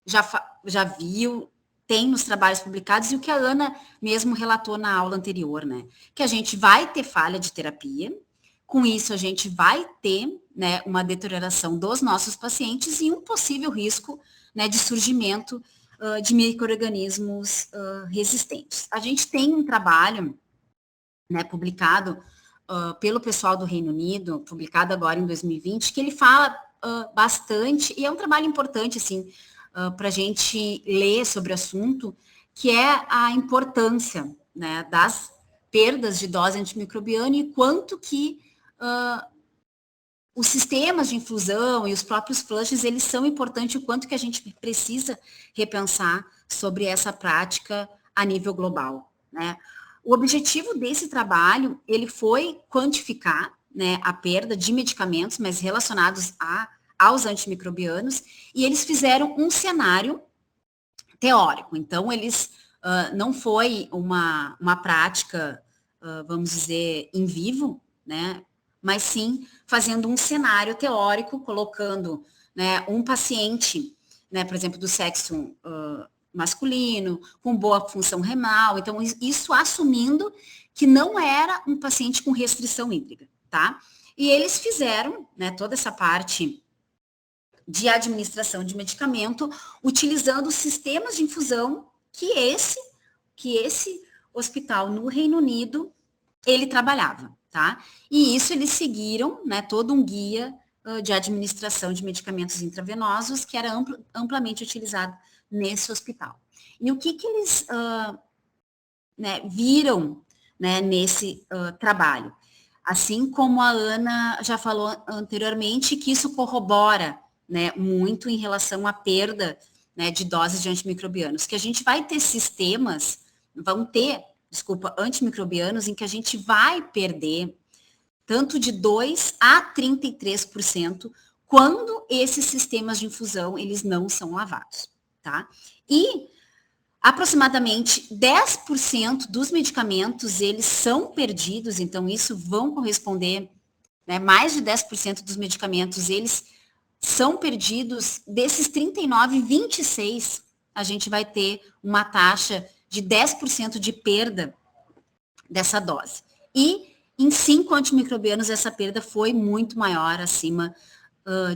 já viu, tem nos trabalhos publicados, e o que a Ana mesmo relatou na aula anterior, né? Que a gente vai ter falha de terapia, com isso a gente vai ter, né, uma deterioração dos nossos pacientes e um possível risco, né, de surgimento de micro-organismos resistentes. A gente tem um trabalho, né, publicado pelo pessoal do Reino Unido, publicado agora em 2020, que ele fala bastante, e é um trabalho importante, assim, para a gente ler sobre o assunto, que é a importância, né, das perdas de dose antimicrobiana e quanto que os sistemas de infusão e os próprios flushes, eles são importantes, o quanto que a gente precisa repensar sobre essa prática a nível global, né? O objetivo desse trabalho, ele foi quantificar, né, a perda de medicamentos, mas relacionados aos antimicrobianos, e eles fizeram um cenário teórico. Então, eles não foi uma prática, vamos dizer, em vivo, né? Mas sim fazendo um cenário teórico, colocando, né, um paciente, né, por exemplo, do sexo masculino, com boa função renal. Então, isso assumindo que não era um paciente com restrição hídrica, tá? E eles fizeram, né, toda essa parte de administração de medicamento, utilizando sistemas de infusão que esse hospital no Reino Unido, ele trabalhava, tá? E isso eles seguiram, né, todo um guia de administração de medicamentos intravenosos que era amplamente utilizado nesse hospital. E o que eles né, viram, né, nesse trabalho? Assim como a Ana já falou anteriormente, que isso corrobora, né, muito em relação à perda, né, de doses de antimicrobianos, que a gente vai ter sistemas, antimicrobianos em que a gente vai perder tanto de 2 a 33% quando esses sistemas de infusão, eles não são lavados, tá? E aproximadamente 10% dos medicamentos, eles são perdidos, então isso vão corresponder, né, mais de 10% dos medicamentos, eles são perdidos. Desses 39, 26, a gente vai ter uma taxa de 10% de perda dessa dose. E em 5 antimicrobianos, essa perda foi muito maior, acima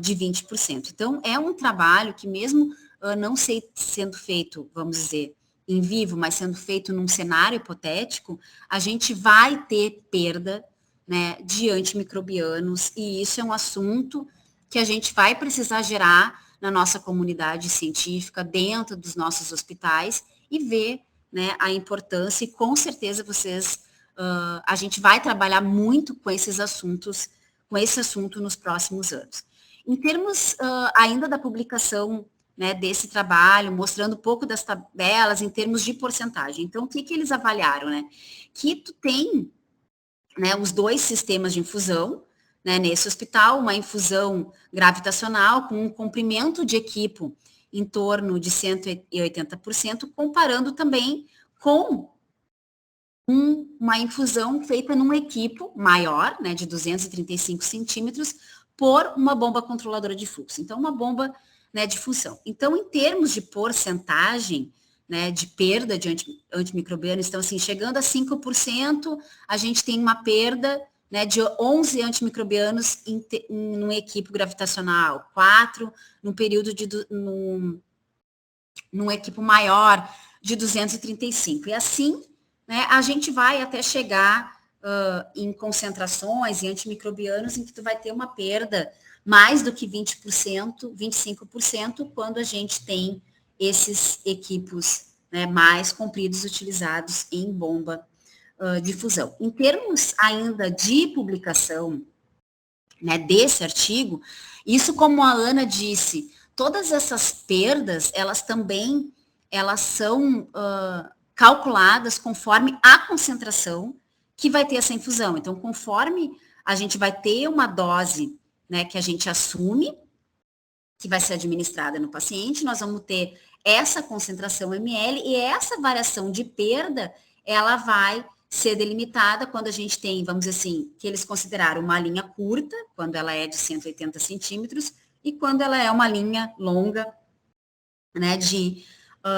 de 20%. Então, é um trabalho que mesmo não sendo feito, vamos dizer, em vivo, mas sendo feito num cenário hipotético, a gente vai ter perda, né, de antimicrobianos, e isso é um assunto que a gente vai precisar gerar na nossa comunidade científica, dentro dos nossos hospitais, e ver, né, a importância, e com certeza a gente vai trabalhar muito com esses assuntos, com esse assunto nos próximos anos. Em termos ainda da publicação, né, desse trabalho, mostrando um pouco das tabelas em termos de porcentagem. Então, o que eles avaliaram, né? Que tu tem, né, os 2 sistemas de infusão, né, nesse hospital, uma infusão gravitacional com um comprimento de equipo em torno de 180%, comparando também com uma infusão feita num equipo maior, né, de 235 centímetros, por uma bomba controladora de fluxo. Então, uma bomba, né, de função. Então, em termos de porcentagem, né, de perda de antimicrobianos, então, assim, chegando a 5%, a gente tem uma perda, né, de 11 antimicrobianos num equipo gravitacional, 4 num período num equipo maior de 235. E assim, né, a gente vai até chegar em concentrações e antimicrobianos em que tu vai ter uma perda mais do que 20%, 25%, quando a gente tem esses equipos, né, mais compridos utilizados em bomba de fusão. Em termos ainda de publicação, né, desse artigo, isso, como a Ana disse, todas essas perdas, elas são calculadas conforme a concentração que vai ter essa infusão. Então, conforme a gente vai ter uma dose, né, que a gente assume, que vai ser administrada no paciente, nós vamos ter essa concentração ml, e essa variação de perda, ela vai ser delimitada quando a gente tem, vamos dizer assim, que eles consideraram uma linha curta, quando ela é de 180 centímetros, e quando ela é uma linha longa, né, de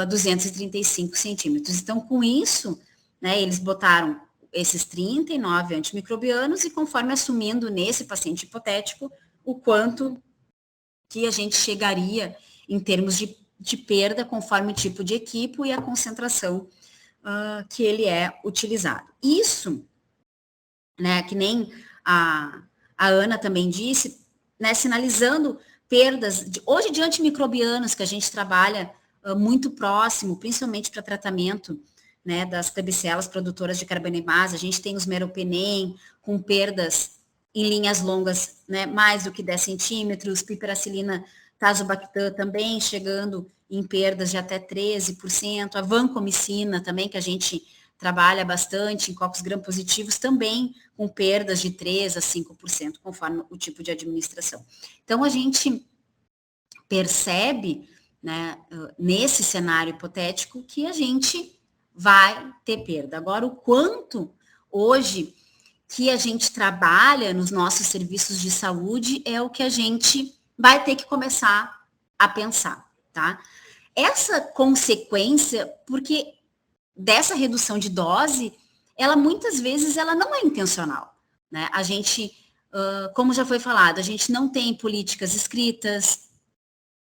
235 centímetros. Então, com isso, né, eles botaram esses 39 antimicrobianos, e conforme assumindo nesse paciente hipotético, o quanto que a gente chegaria em termos de perda, conforme o tipo de equipo e a concentração que ele é utilizado. Isso, né, que nem a Ana também disse, né, sinalizando perdas, hoje de antimicrobianos, que a gente trabalha muito próximo, principalmente para tratamento, né, das clibicelas produtoras de carbanemase. A gente tem os meropenem com perdas em linhas longas, né, mais do que 10 centímetros, piperacilina tazobactam também chegando em perdas de até 13%, a vancomicina também, que a gente trabalha bastante em cocos gram-positivos, também com perdas de 3% a 5%, conforme o tipo de administração. Então, a gente percebe, né, nesse cenário hipotético, que a gente vai ter perda. Agora, o quanto hoje que a gente trabalha nos nossos serviços de saúde é o que a gente vai ter que começar a pensar, tá? Essa consequência, porque dessa redução de dose, ela muitas vezes ela não é intencional, né? A gente, como já foi falado, a gente não tem políticas escritas,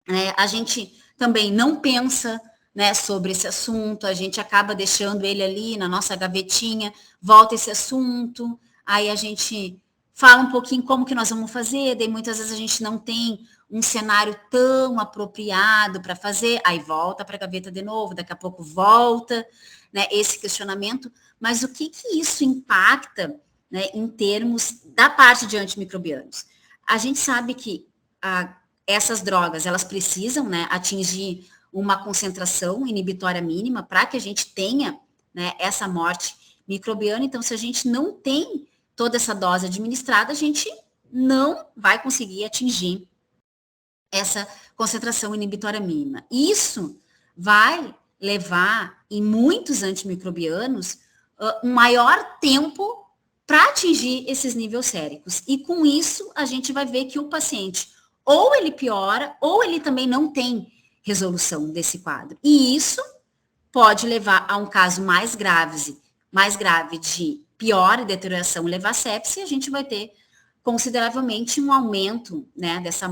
né? A gente também não pensa, né, sobre esse assunto, a gente acaba deixando ele ali na nossa gavetinha, volta esse assunto, aí a gente fala um pouquinho como que nós vamos fazer, daí muitas vezes a gente não tem um cenário tão apropriado para fazer, aí volta para a gaveta de novo, daqui a pouco volta, né, esse questionamento, mas o que isso impacta, né, em termos da parte de antimicrobianos? A gente sabe que essas drogas, elas precisam, né, atingir uma concentração inibitória mínima para que a gente tenha, né, essa morte microbiana. Então, se a gente não tem toda essa dose administrada, a gente não vai conseguir atingir essa concentração inibitória mínima. Isso vai levar, em muitos antimicrobianos, um maior tempo para atingir esses níveis séricos. E com isso, a gente vai ver que o paciente ou ele piora, ou ele também não tem resolução desse quadro. E isso pode levar a um caso mais grave de pior e deterioração, levar a sepse, e a gente vai ter consideravelmente um aumento, né, dessa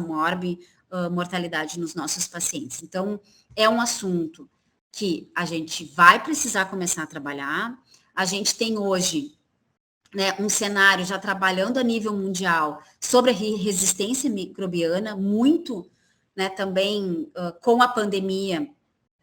mortalidade nos nossos pacientes. Então, é um assunto que a gente vai precisar começar a trabalhar. A gente tem hoje, né, um cenário já trabalhando a nível mundial sobre a resistência microbiana, muito, né, também com a pandemia,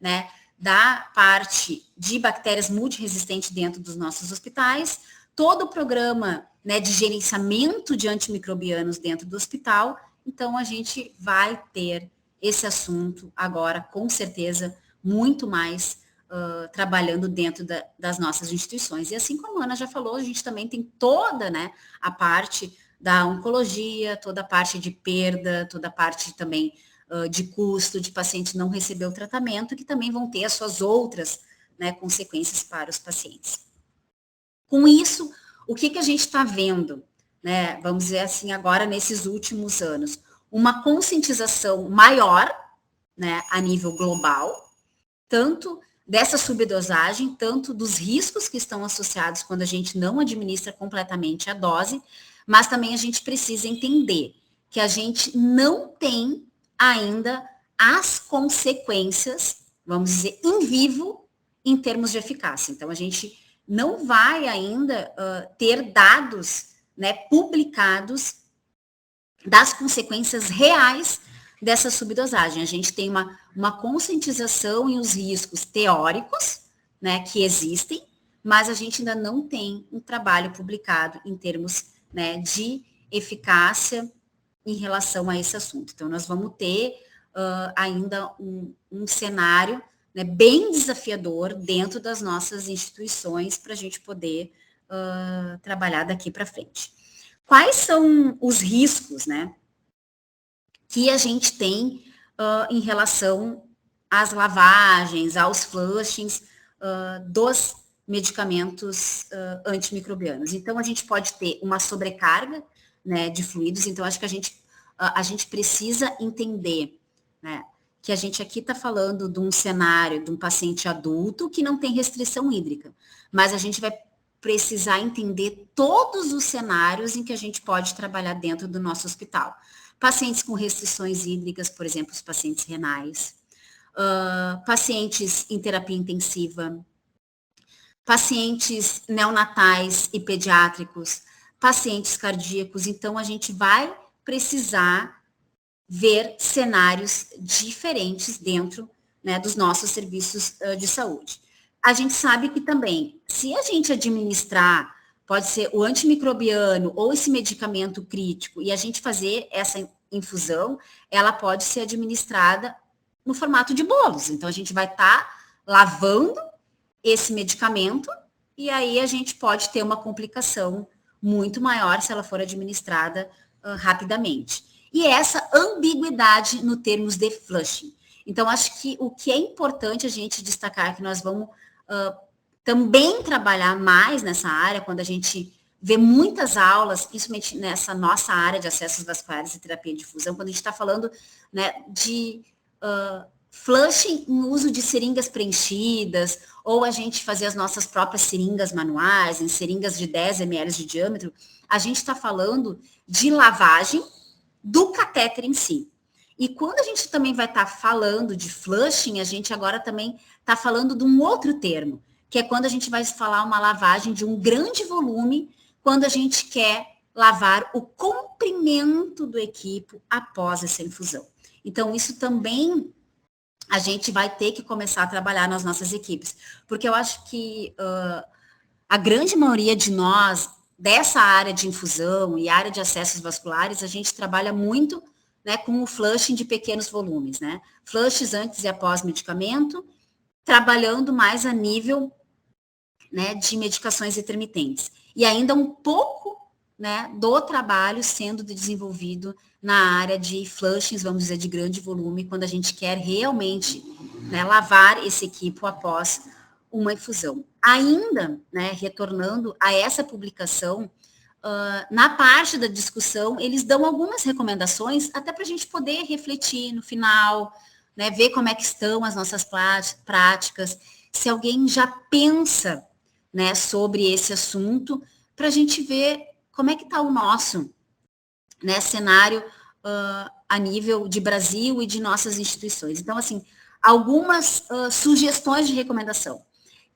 né, da parte de bactérias multiresistentes dentro dos nossos hospitais, todo o programa, né, de gerenciamento de antimicrobianos dentro do hospital. Então, a gente vai ter esse assunto agora, com certeza, muito mais trabalhando dentro das nossas instituições. E assim como a Ana já falou, a gente também tem toda, né, a parte da oncologia, toda a parte de perda, toda a parte também de custo, de paciente não receber o tratamento, que também vão ter as suas outras, né, consequências para os pacientes. Com isso, o que a gente está vendo, né, vamos dizer assim, agora nesses últimos anos? Uma conscientização maior, né, a nível global, tanto dessa subdosagem, tanto dos riscos que estão associados quando a gente não administra completamente a dose, mas também a gente precisa entender que a gente não tem ainda as consequências, vamos dizer, em vivo, em termos de eficácia. Então, a gente não vai ainda ter dados, né, publicados das consequências reais dessa subdosagem. A gente tem uma conscientização e os riscos teóricos, né, que existem, mas a gente ainda não tem um trabalho publicado em termos, né, de eficácia em relação a esse assunto. Então, nós vamos ter ainda um cenário, né, bem desafiador dentro das nossas instituições para a gente poder trabalhar daqui para frente. Quais são os riscos, né, que a gente tem em relação às lavagens, aos flushings dos medicamentos antimicrobianos? Então, a gente pode ter uma sobrecarga, né, de fluidos. Então, acho que a gente precisa entender, né, que a gente aqui está falando de um cenário de um paciente adulto que não tem restrição hídrica, mas a gente vai precisar entender todos os cenários em que a gente pode trabalhar dentro do nosso hospital. Pacientes com restrições hídricas, por exemplo, os pacientes renais, pacientes em terapia intensiva, pacientes neonatais e pediátricos, pacientes cardíacos. Então, a gente vai precisar ver cenários diferentes dentro, né, dos nossos serviços de saúde. A gente sabe que também, se a gente administrar, pode ser o antimicrobiano ou esse medicamento crítico, e a gente fazer essa infusão, ela pode ser administrada no formato de bolos. Então, a gente vai estar lavando esse medicamento, e aí a gente pode ter uma complicação muito maior se ela for administrada rapidamente. E essa ambiguidade no termos de flushing. Então, acho que o que é importante a gente destacar, que nós vamos também trabalhar mais nessa área, quando a gente vê muitas aulas, principalmente nessa nossa área de acessos vasculares e terapia de difusão, quando a gente está falando, né, de flushing em uso de seringas preenchidas, ou a gente fazer as nossas próprias seringas manuais, em seringas de 10 ml de diâmetro, a gente está falando de lavagem do catéter em si. E quando a gente também vai estar falando de flushing, a gente agora também está falando de um outro termo, que é quando a gente vai falar uma lavagem de um grande volume, quando a gente quer lavar o comprimento do equipo após essa infusão. Então, isso também a gente vai ter que começar a trabalhar nas nossas equipes, porque eu acho que a grande maioria de nós, dessa área de infusão e área de acessos vasculares, a gente trabalha muito, né, com o flushing de pequenos volumes, né? Flushes antes e após medicamento, trabalhando mais a nível, né, de medicações intermitentes. E ainda um pouco, né, do trabalho sendo desenvolvido na área de flushings, vamos dizer, de grande volume, quando a gente quer realmente, né, lavar esse equipo após uma infusão. Ainda, né, retornando a essa publicação, na parte da discussão, eles dão algumas recomendações, até para a gente poder refletir no final, né, ver como é que estão as nossas práticas, se alguém já pensa, né, sobre esse assunto, para a gente ver como é que está o nosso, né, cenário a nível de Brasil e de nossas instituições. Então, assim, algumas sugestões de recomendação,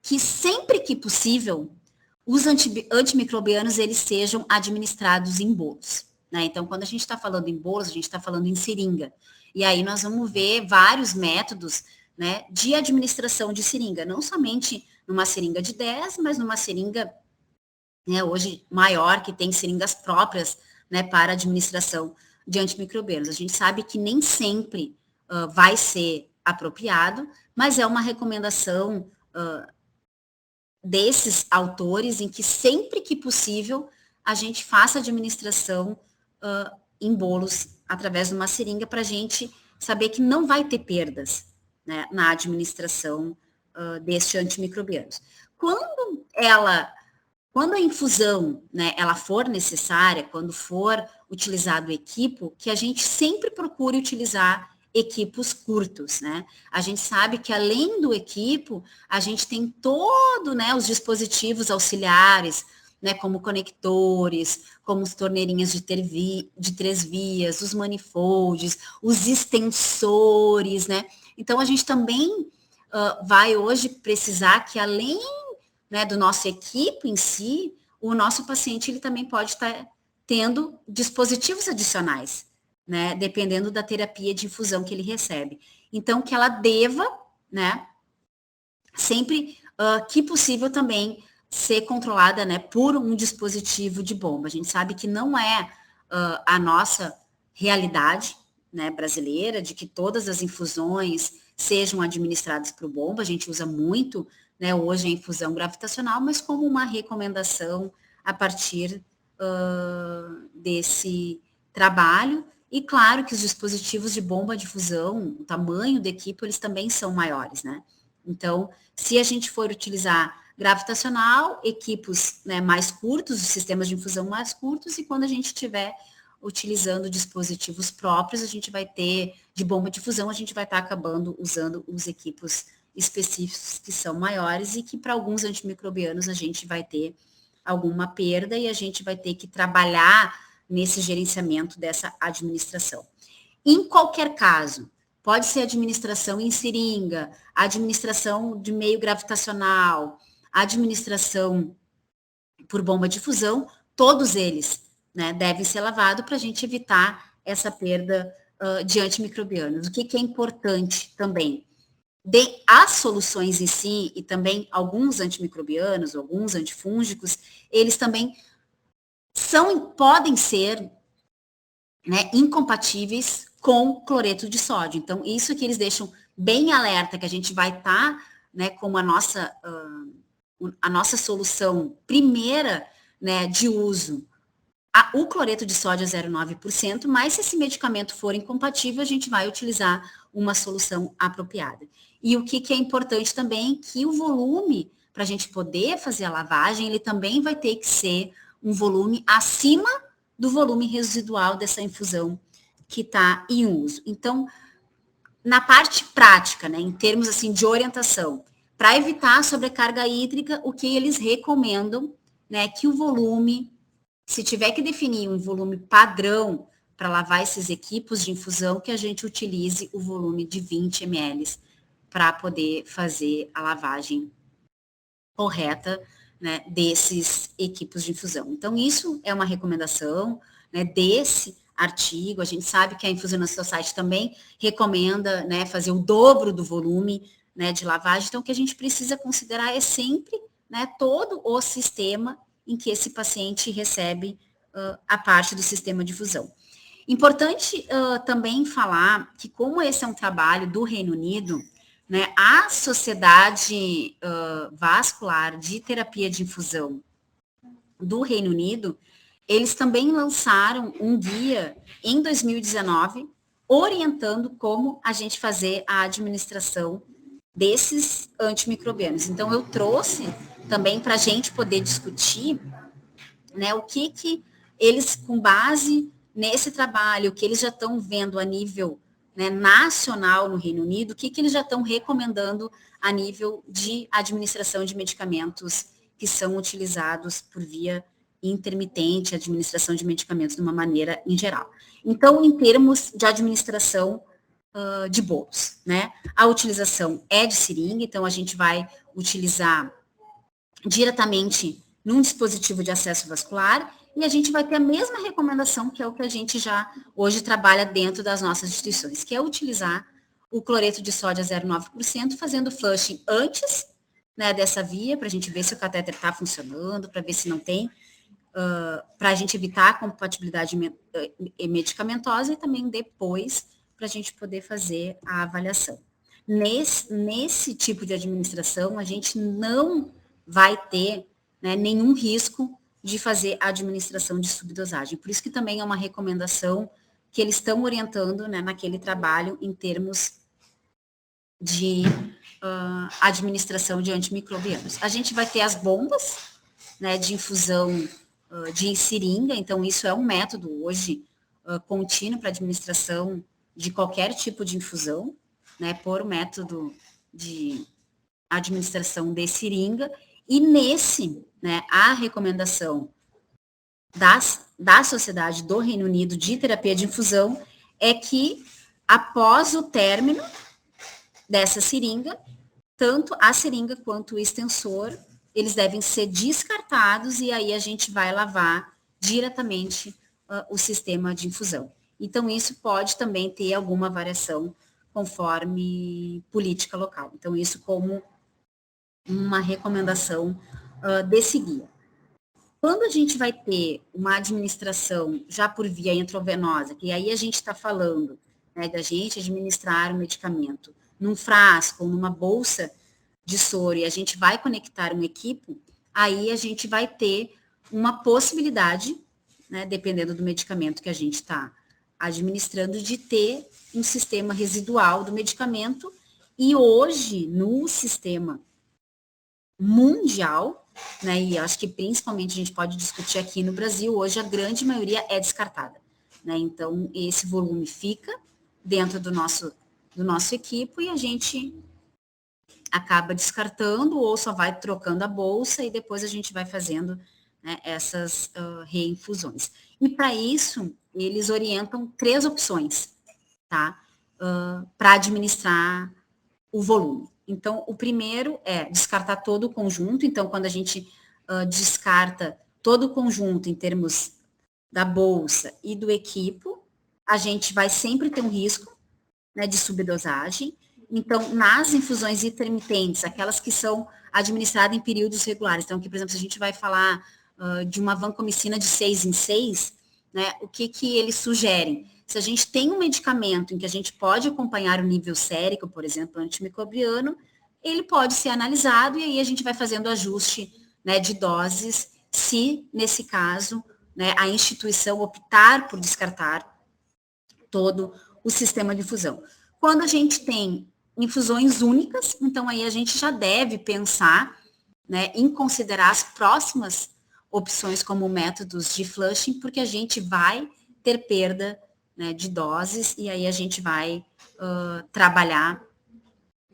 que sempre que possível, os antimicrobianos, eles sejam administrados em bolos, né? Então, quando a gente está falando em bolos, a gente está falando em seringa. E aí nós vamos ver vários métodos, né, de administração de seringa, não somente numa seringa de 10, mas numa seringa, né, hoje maior, que tem seringas próprias, né, para administração de antimicrobianos. A gente sabe que nem sempre vai ser apropriado, mas é uma recomendação desses autores em que sempre que possível a gente faça administração em bolos através de uma seringa para a gente saber que não vai ter perdas, né, na administração deste antimicrobianos. Quando a infusão, né, ela for necessária, quando for utilizado o equipo, que a gente sempre procure utilizar equipos curtos, né? A gente sabe que além do equipo, a gente tem todo, né, os dispositivos auxiliares, né, como conectores, como as torneirinhas de 3 vias, os manifolds, os extensores, né? Então, a gente também vai hoje precisar que além, né, do nosso equipo em si, o nosso paciente ele também pode estar tendo dispositivos adicionais, né, dependendo da terapia de infusão que ele recebe. Então, que ela deva, né, sempre que possível também ser controlada, né, por um dispositivo de bomba. A gente sabe que não é a nossa realidade, né, brasileira, de que todas as infusões sejam administradas por bomba. A gente usa muito, né, hoje a infusão gravitacional, mas como uma recomendação a partir desse trabalho. E claro que os dispositivos de bomba de fusão, o tamanho da equipe, eles também são maiores, né? Então, se a gente for utilizar gravitacional, equipos, né, mais curtos, os sistemas de infusão mais curtos, e quando a gente estiver utilizando dispositivos próprios, a gente vai ter, de bomba de fusão, a gente vai estar acabando usando os equipos específicos que são maiores e que para alguns antimicrobianos a gente vai ter alguma perda e a gente vai ter que trabalhar nesse gerenciamento dessa administração. Em qualquer caso, pode ser administração em seringa, administração de meio gravitacional, administração por bomba de fusão, todos eles, né, devem ser lavados para a gente evitar essa perda de antimicrobianos. O que é importante também? As soluções em si, e também alguns antimicrobianos, alguns antifúngicos, eles também podem ser, né, incompatíveis com cloreto de sódio. Então, isso que eles deixam bem alerta, que a gente vai estar, né, como a nossa solução primeira, né, de uso, o cloreto de sódio é 0,9%, mas se esse medicamento for incompatível, a gente vai utilizar uma solução apropriada. E o que é importante também, que o volume, para a gente poder fazer a lavagem, ele também vai ter que ser um volume acima do volume residual dessa infusão que está em uso. Então, na parte prática, né, em termos assim de orientação, para evitar a sobrecarga hídrica, o que eles recomendam, né, que o volume, se tiver que definir um volume padrão para lavar esses equipos de infusão, que a gente utilize o volume de 20 ml para poder fazer a lavagem correta, né, desses equipos de infusão. Então, isso é uma recomendação, né, desse artigo. A gente sabe que a Infusão Society também recomenda, né, fazer o dobro do volume, né, de lavagem. Então, o que a gente precisa considerar é sempre, né, todo o sistema em que esse paciente recebe a parte do sistema de infusão. Importante também falar que, como esse é um trabalho do Reino Unido, né, a Sociedade Vascular de Terapia de Infusão do Reino Unido, eles também lançaram um guia em 2019, orientando como a gente fazer a administração desses antimicrobianos. Então, eu trouxe também para a gente poder discutir, né, o que eles, com base nesse trabalho, o que eles já estão vendo a nível, né, nacional no Reino Unido, o que eles já estão recomendando a nível de administração de medicamentos que são utilizados por via intermitente, administração de medicamentos de uma maneira em geral. Então, em termos de administração de bolos, né, a utilização é de seringa, então a gente vai utilizar diretamente num dispositivo de acesso vascular, e a gente vai ter a mesma recomendação, que é o que a gente já hoje trabalha dentro das nossas instituições, que é utilizar o cloreto de sódio a 0,9%, fazendo flushing antes, né, dessa via, para a gente ver se o catéter está funcionando, para ver se não tem, para a gente evitar a compatibilidade medicamentosa, e também depois, para a gente poder fazer a avaliação. Nesse tipo de administração, a gente não vai ter, né, nenhum risco de fazer a administração de subdosagem. Por isso que também é uma recomendação que eles estão orientando, né, naquele trabalho em termos de administração de antimicrobianos. A gente vai ter as bombas, né, de infusão de seringa, então isso é um método hoje contínuo para administração de qualquer tipo de infusão, né, por método de administração de seringa. E nesse, né, a recomendação da Sociedade do Reino Unido de Terapia de Infusão é que, após o término dessa seringa, tanto a seringa quanto o extensor, eles devem ser descartados, e aí a gente vai lavar diretamente o sistema de infusão. Então, isso pode também ter alguma variação conforme política local. Então, isso como uma recomendação desse guia. Quando a gente vai ter uma administração já por via intravenosa, que aí a gente está falando, né, da gente administrar o medicamento num frasco ou numa bolsa de soro, e a gente vai conectar um equipo, aí a gente vai ter uma possibilidade, né, dependendo do medicamento que a gente está administrando, de ter um sistema residual do medicamento. E hoje, no sistema mundial, né, e acho que principalmente a gente pode discutir aqui no Brasil, hoje a grande maioria é descartada, né, então esse volume fica dentro do nosso equipo, e a gente acaba descartando ou só vai trocando a bolsa, e depois a gente vai fazendo, né, essas reinfusões. E para isso, eles orientam 3 opções, tá, para administrar o volume. Então, o primeiro é descartar todo o conjunto. Então, quando a gente descarta todo o conjunto em termos da bolsa e do equipo, a gente vai sempre ter um risco, né, de subdosagem. Então, nas infusões intermitentes, aquelas que são administradas em períodos regulares, então, aqui, por exemplo, se a gente vai falar de uma vancomicina de 6 em 6, né, o que eles sugerem? Se a gente tem um medicamento em que a gente pode acompanhar o nível sérico, por exemplo, antimicrobiano, ele pode ser analisado, e aí a gente vai fazendo ajuste, né, de doses, se, nesse caso, né, a instituição optar por descartar todo o sistema de infusão. Quando a gente tem infusões únicas, então aí a gente já deve pensar, né, em considerar as próximas opções como métodos de flushing, porque a gente vai ter perda, né, de doses, e aí a gente vai trabalhar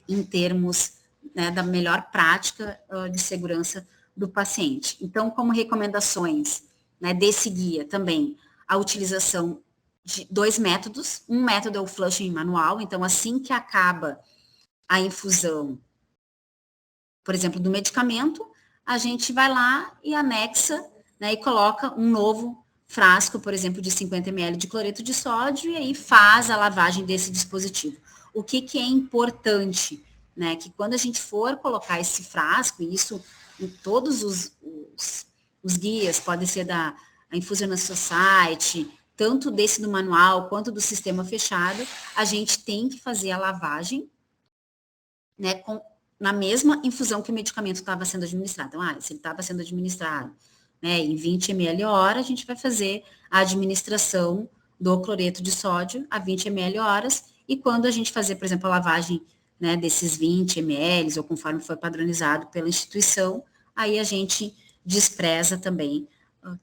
em termos, né, da melhor prática de segurança do paciente. Então, como recomendações, né, desse guia também, a utilização de 2 métodos. Um método é o flushing manual, então assim que acaba a infusão, por exemplo, do medicamento, a gente vai lá e anexa, né, e coloca um novo frasco, por exemplo, de 50 ml de cloreto de sódio, e aí faz a lavagem desse dispositivo. O que é importante, né, que quando a gente for colocar esse frasco, e isso em todos os guias, pode ser da Infusion Society, tanto desse do manual quanto do sistema fechado, a gente tem que fazer a lavagem, né, na mesma infusão que o medicamento estava sendo administrado. Então, se ele estava sendo administrado, né, em 20 ml hora, a gente vai fazer a administração do cloreto de sódio a 20 ml horas, e quando a gente fazer, por exemplo, a lavagem, né, desses 20 ml, ou conforme foi padronizado pela instituição, aí a gente despreza também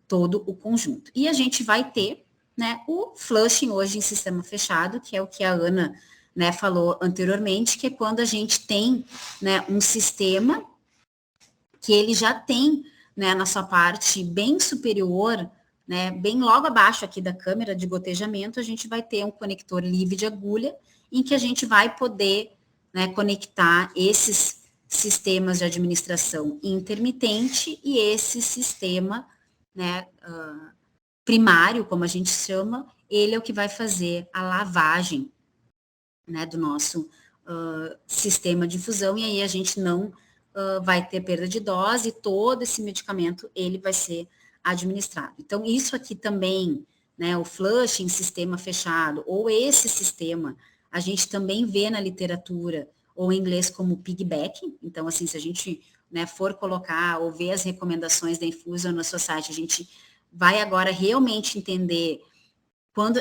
todo o conjunto. E a gente vai ter, né, o flushing hoje em sistema fechado, que é o que a Ana, né, falou anteriormente, que é quando a gente tem, né, um sistema que ele já tem, né, na sua parte bem superior, né, bem logo abaixo aqui da câmera de gotejamento, a gente vai ter um conector livre de agulha, em que a gente vai poder, né, conectar esses sistemas de administração intermitente e esse sistema, né, primário, como a gente chama, ele é o que vai fazer a lavagem, né, do nosso sistema de infusão, e aí a gente não vai ter perda de dose, e todo esse medicamento, ele vai ser administrado. Então, isso aqui também, né, o flushing, sistema fechado, ou esse sistema, a gente também vê na literatura, ou em inglês como piggyback. Então, assim, se a gente, né, for colocar ou ver as recomendações da Infusion no Society, a gente vai agora realmente entender quando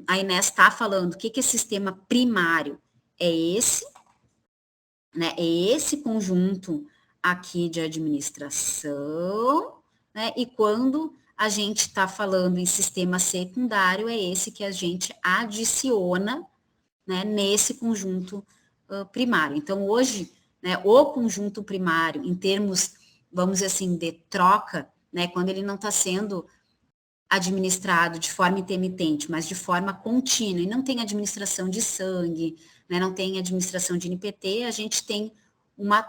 a Inés está falando o que é sistema primário, é esse, né? É esse conjunto aqui de administração, né? E quando a gente está falando em sistema secundário, é esse que a gente adiciona, né, nesse conjunto primário. Então, hoje, né, o conjunto primário, em termos, vamos dizer assim, de troca, né, quando ele não está sendo administrado de forma intermitente, mas de forma contínua, e não tem administração de sangue, né, não tem administração de NPT, a gente tem uma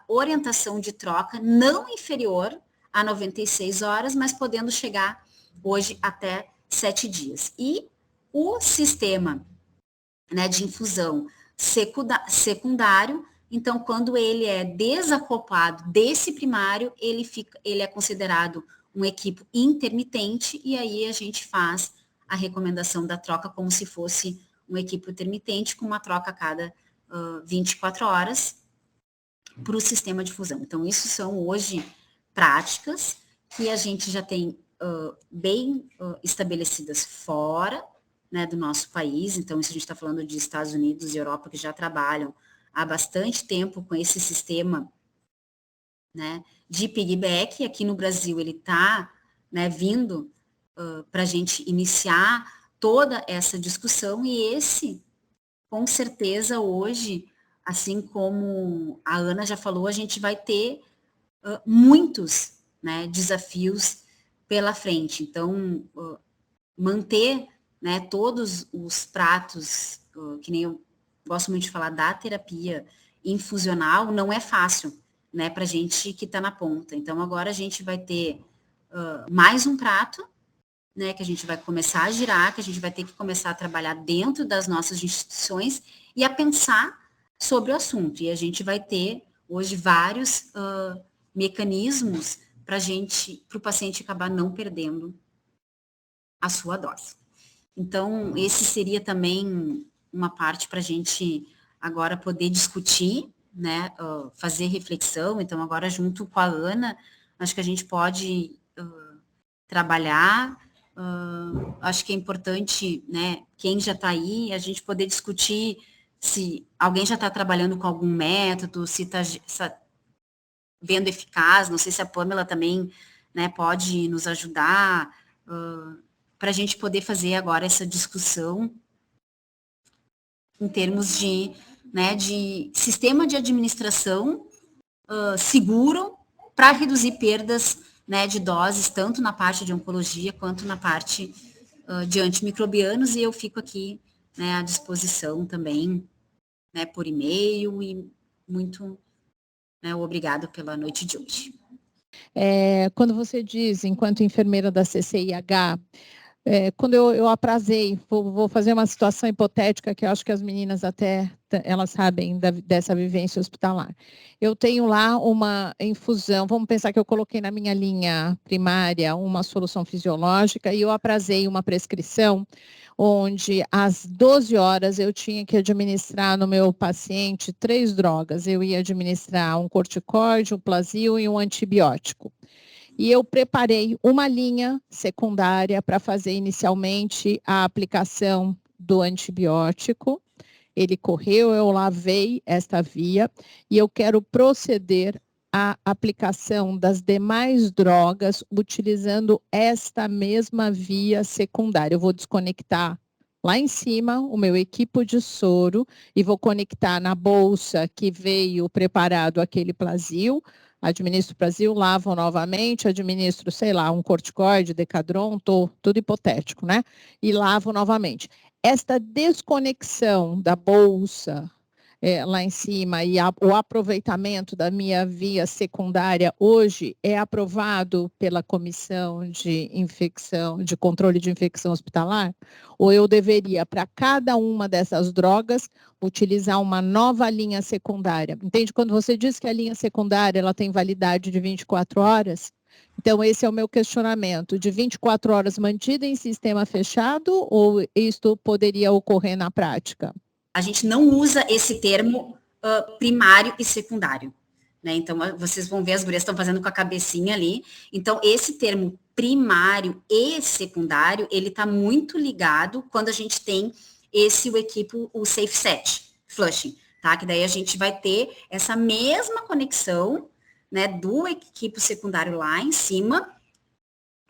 orientação de troca não inferior a 96 horas, mas podendo chegar hoje até 7 dias. E o sistema, né, de infusão secundário, então, quando ele é desacoplado desse primário, ele é considerado um equipo intermitente, e aí a gente faz a recomendação da troca como se fosse um equipo intermitente, com uma troca a cada 24 horas para o sistema de fusão. Então, isso são hoje práticas que a gente já tem bem estabelecidas fora, né, do nosso país. Então, isso a gente está falando de Estados Unidos e Europa, que já trabalham há bastante tempo com esse sistema, né, de piggyback. Aqui no Brasil ele está, né, vindo para a gente iniciar toda essa discussão, e esse, com certeza, hoje, assim como a Ana já falou, a gente vai ter muitos, né, desafios pela frente. Então, manter, né, todos os pratos, que nem eu gosto muito de falar da terapia infusional, não é fácil, né, para gente que está na ponta. Então, agora a gente vai ter mais um prato, né, que a gente vai começar a girar, que a gente vai ter que começar a trabalhar dentro das nossas instituições e a pensar sobre o assunto. E a gente vai ter hoje vários mecanismos para o paciente acabar não perdendo a sua dose. Então, esse seria também uma parte para a gente agora poder discutir, né, fazer reflexão. Então, agora junto com a Ana, acho que a gente pode trabalhar. Acho que é importante, né, quem já está aí, a gente poder discutir se alguém já está trabalhando com algum método, se vendo eficaz. Não sei se a Pamela também, né, pode nos ajudar para a gente poder fazer agora essa discussão em termos de, né, de sistema de administração seguro para reduzir perdas, né, de doses, tanto na parte de oncologia quanto na parte de antimicrobianos, e eu fico aqui, né, à disposição também, né, por e-mail, e muito, né, obrigado pela noite de hoje. Quando você diz, enquanto enfermeira da CCIH, quando eu aprazei, vou fazer uma situação hipotética que eu acho que as meninas até elas sabem dessa vivência hospitalar. Eu tenho lá uma infusão, vamos pensar que eu coloquei na minha linha primária uma solução fisiológica e eu aprazei uma prescrição onde às 12 horas eu tinha que administrar no meu paciente 3 drogas. Eu ia administrar um corticoide, um Plasil e um antibiótico. E eu preparei uma linha secundária para fazer inicialmente a aplicação do antibiótico. Ele correu, eu lavei esta via e eu quero proceder à aplicação das demais drogas utilizando esta mesma via secundária. Eu vou desconectar lá em cima o meu equipo de soro e vou conectar na bolsa que veio preparado aquele Plasil. Administro o Plasil, lavo novamente, administro, sei lá, um corticoide, Decadron, tudo hipotético, né? E lavo novamente. Esta desconexão da bolsa lá em cima e o aproveitamento da minha via secundária hoje é aprovado pela Comissão de Infecção, de Controle de Infecção Hospitalar? Ou eu deveria, para cada uma dessas drogas, utilizar uma nova linha secundária? Entende? Quando você diz que a linha secundária ela tem validade de 24 horas, então esse é o meu questionamento, de 24 horas mantida em sistema fechado ou isto poderia ocorrer na prática? A gente não usa esse termo primário e secundário, né? Então, vocês vão ver, as gurias estão fazendo com a cabecinha ali. Então, esse termo primário e secundário, ele está muito ligado quando a gente tem o equipo, o Safe Set, Flushing, tá? Que daí a gente vai ter essa mesma conexão, né, do equipo secundário lá em cima,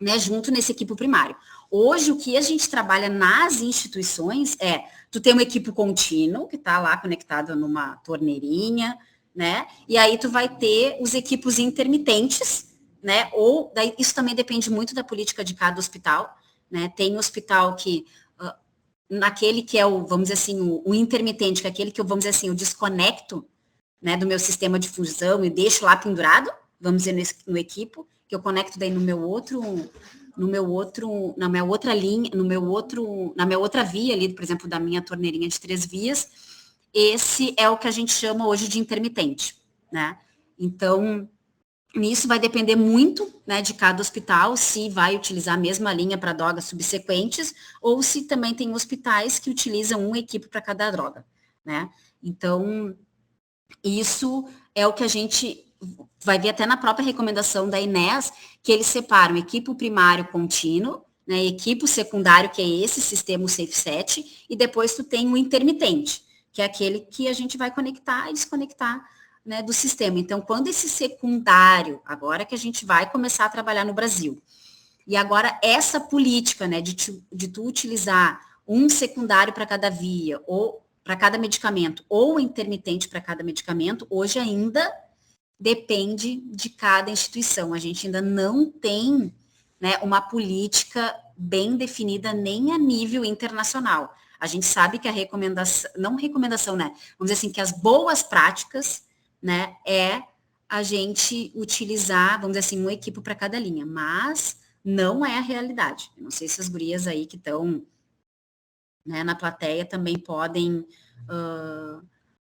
né, junto nesse equipo primário. Hoje, o que a gente trabalha nas instituições é, tu tem um equipo contínuo, que está lá conectado numa torneirinha, né, e aí tu vai ter os equipos intermitentes, né, ou, daí isso também depende muito da política de cada hospital, né, tem hospital que, naquele que é o, vamos dizer assim, o intermitente, que é aquele que eu, vamos dizer assim, eu desconecto, né, do meu sistema de fusão e deixo lá pendurado, vamos dizer, no equipo, que eu conecto daí na minha outra linha, na minha outra via ali, por exemplo, da minha torneirinha de 3 vias, esse é o que a gente chama hoje de intermitente, né? Então, nisso vai depender muito, né, de cada hospital, se vai utilizar a mesma linha para drogas subsequentes, ou se também tem hospitais que utilizam um equipe para cada droga, né? Então, isso é o que a gente vai ver até na própria recomendação da INES, que eles separam equipo primário contínuo, né, equipo secundário, que é esse sistema SafeSet, e depois tu tem o intermitente, que é aquele que a gente vai conectar e desconectar, né, do sistema. Então, quando esse secundário, agora que a gente vai começar a trabalhar no Brasil, e agora essa política, né, de tu utilizar um secundário para cada via, ou para cada medicamento, ou intermitente para cada medicamento, hoje ainda depende de cada instituição. A gente ainda não tem, né, uma política bem definida nem a nível internacional. A gente sabe que a recomendação, não recomendação, né, vamos dizer assim, que as boas práticas, né, é a gente utilizar, vamos dizer assim, um equipo para cada linha, mas não é a realidade. Eu não sei se as gurias aí que estão, né, na plateia também podem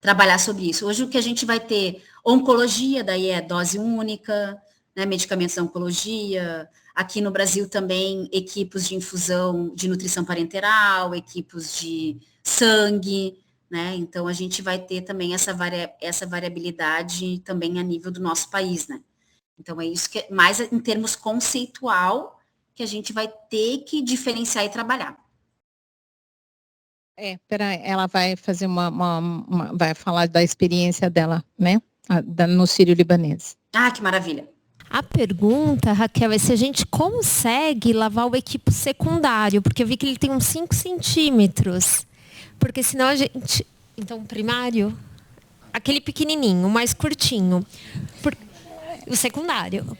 trabalhar sobre isso. Hoje o que a gente vai ter, oncologia, daí é dose única, né, medicamentos da oncologia, aqui no Brasil também equipos de infusão de nutrição parenteral, equipos de sangue, né, então a gente vai ter também essa variabilidade também a nível do nosso país, né. Então é isso que é mais em termos conceitual que a gente vai ter que diferenciar e trabalhar. Ela vai fazer vai falar da experiência dela, né? no Sírio-Libanês. Ah, que maravilha. A pergunta, Raquel, é se a gente consegue lavar o equipo secundário, porque eu vi que ele tem uns 5 centímetros. Porque senão a gente... Então, o primário, aquele pequenininho, mais curtinho. O secundário.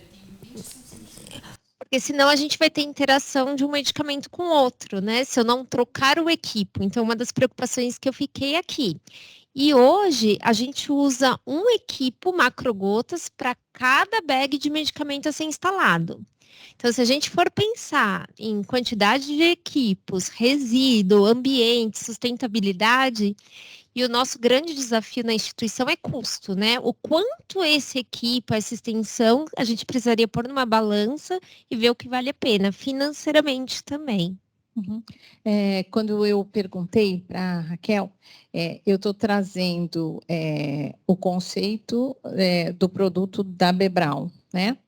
Porque senão a gente vai ter interação de um medicamento com o outro, né? Se eu não trocar o equipo. Então, uma das preocupações que eu fiquei aqui. E hoje, a gente usa um equipo macrogotas para cada bag de medicamento a ser instalado. Então, se a gente for pensar em quantidade de equipos, resíduo, ambiente, sustentabilidade, e o nosso grande desafio na instituição é custo, né? O quanto esse equipo, essa extensão, a gente precisaria pôr numa balança e ver o que vale a pena, financeiramente também. Uhum. Quando eu perguntei para a Raquel, eu estou trazendo o conceito do produto da B-Braun, né?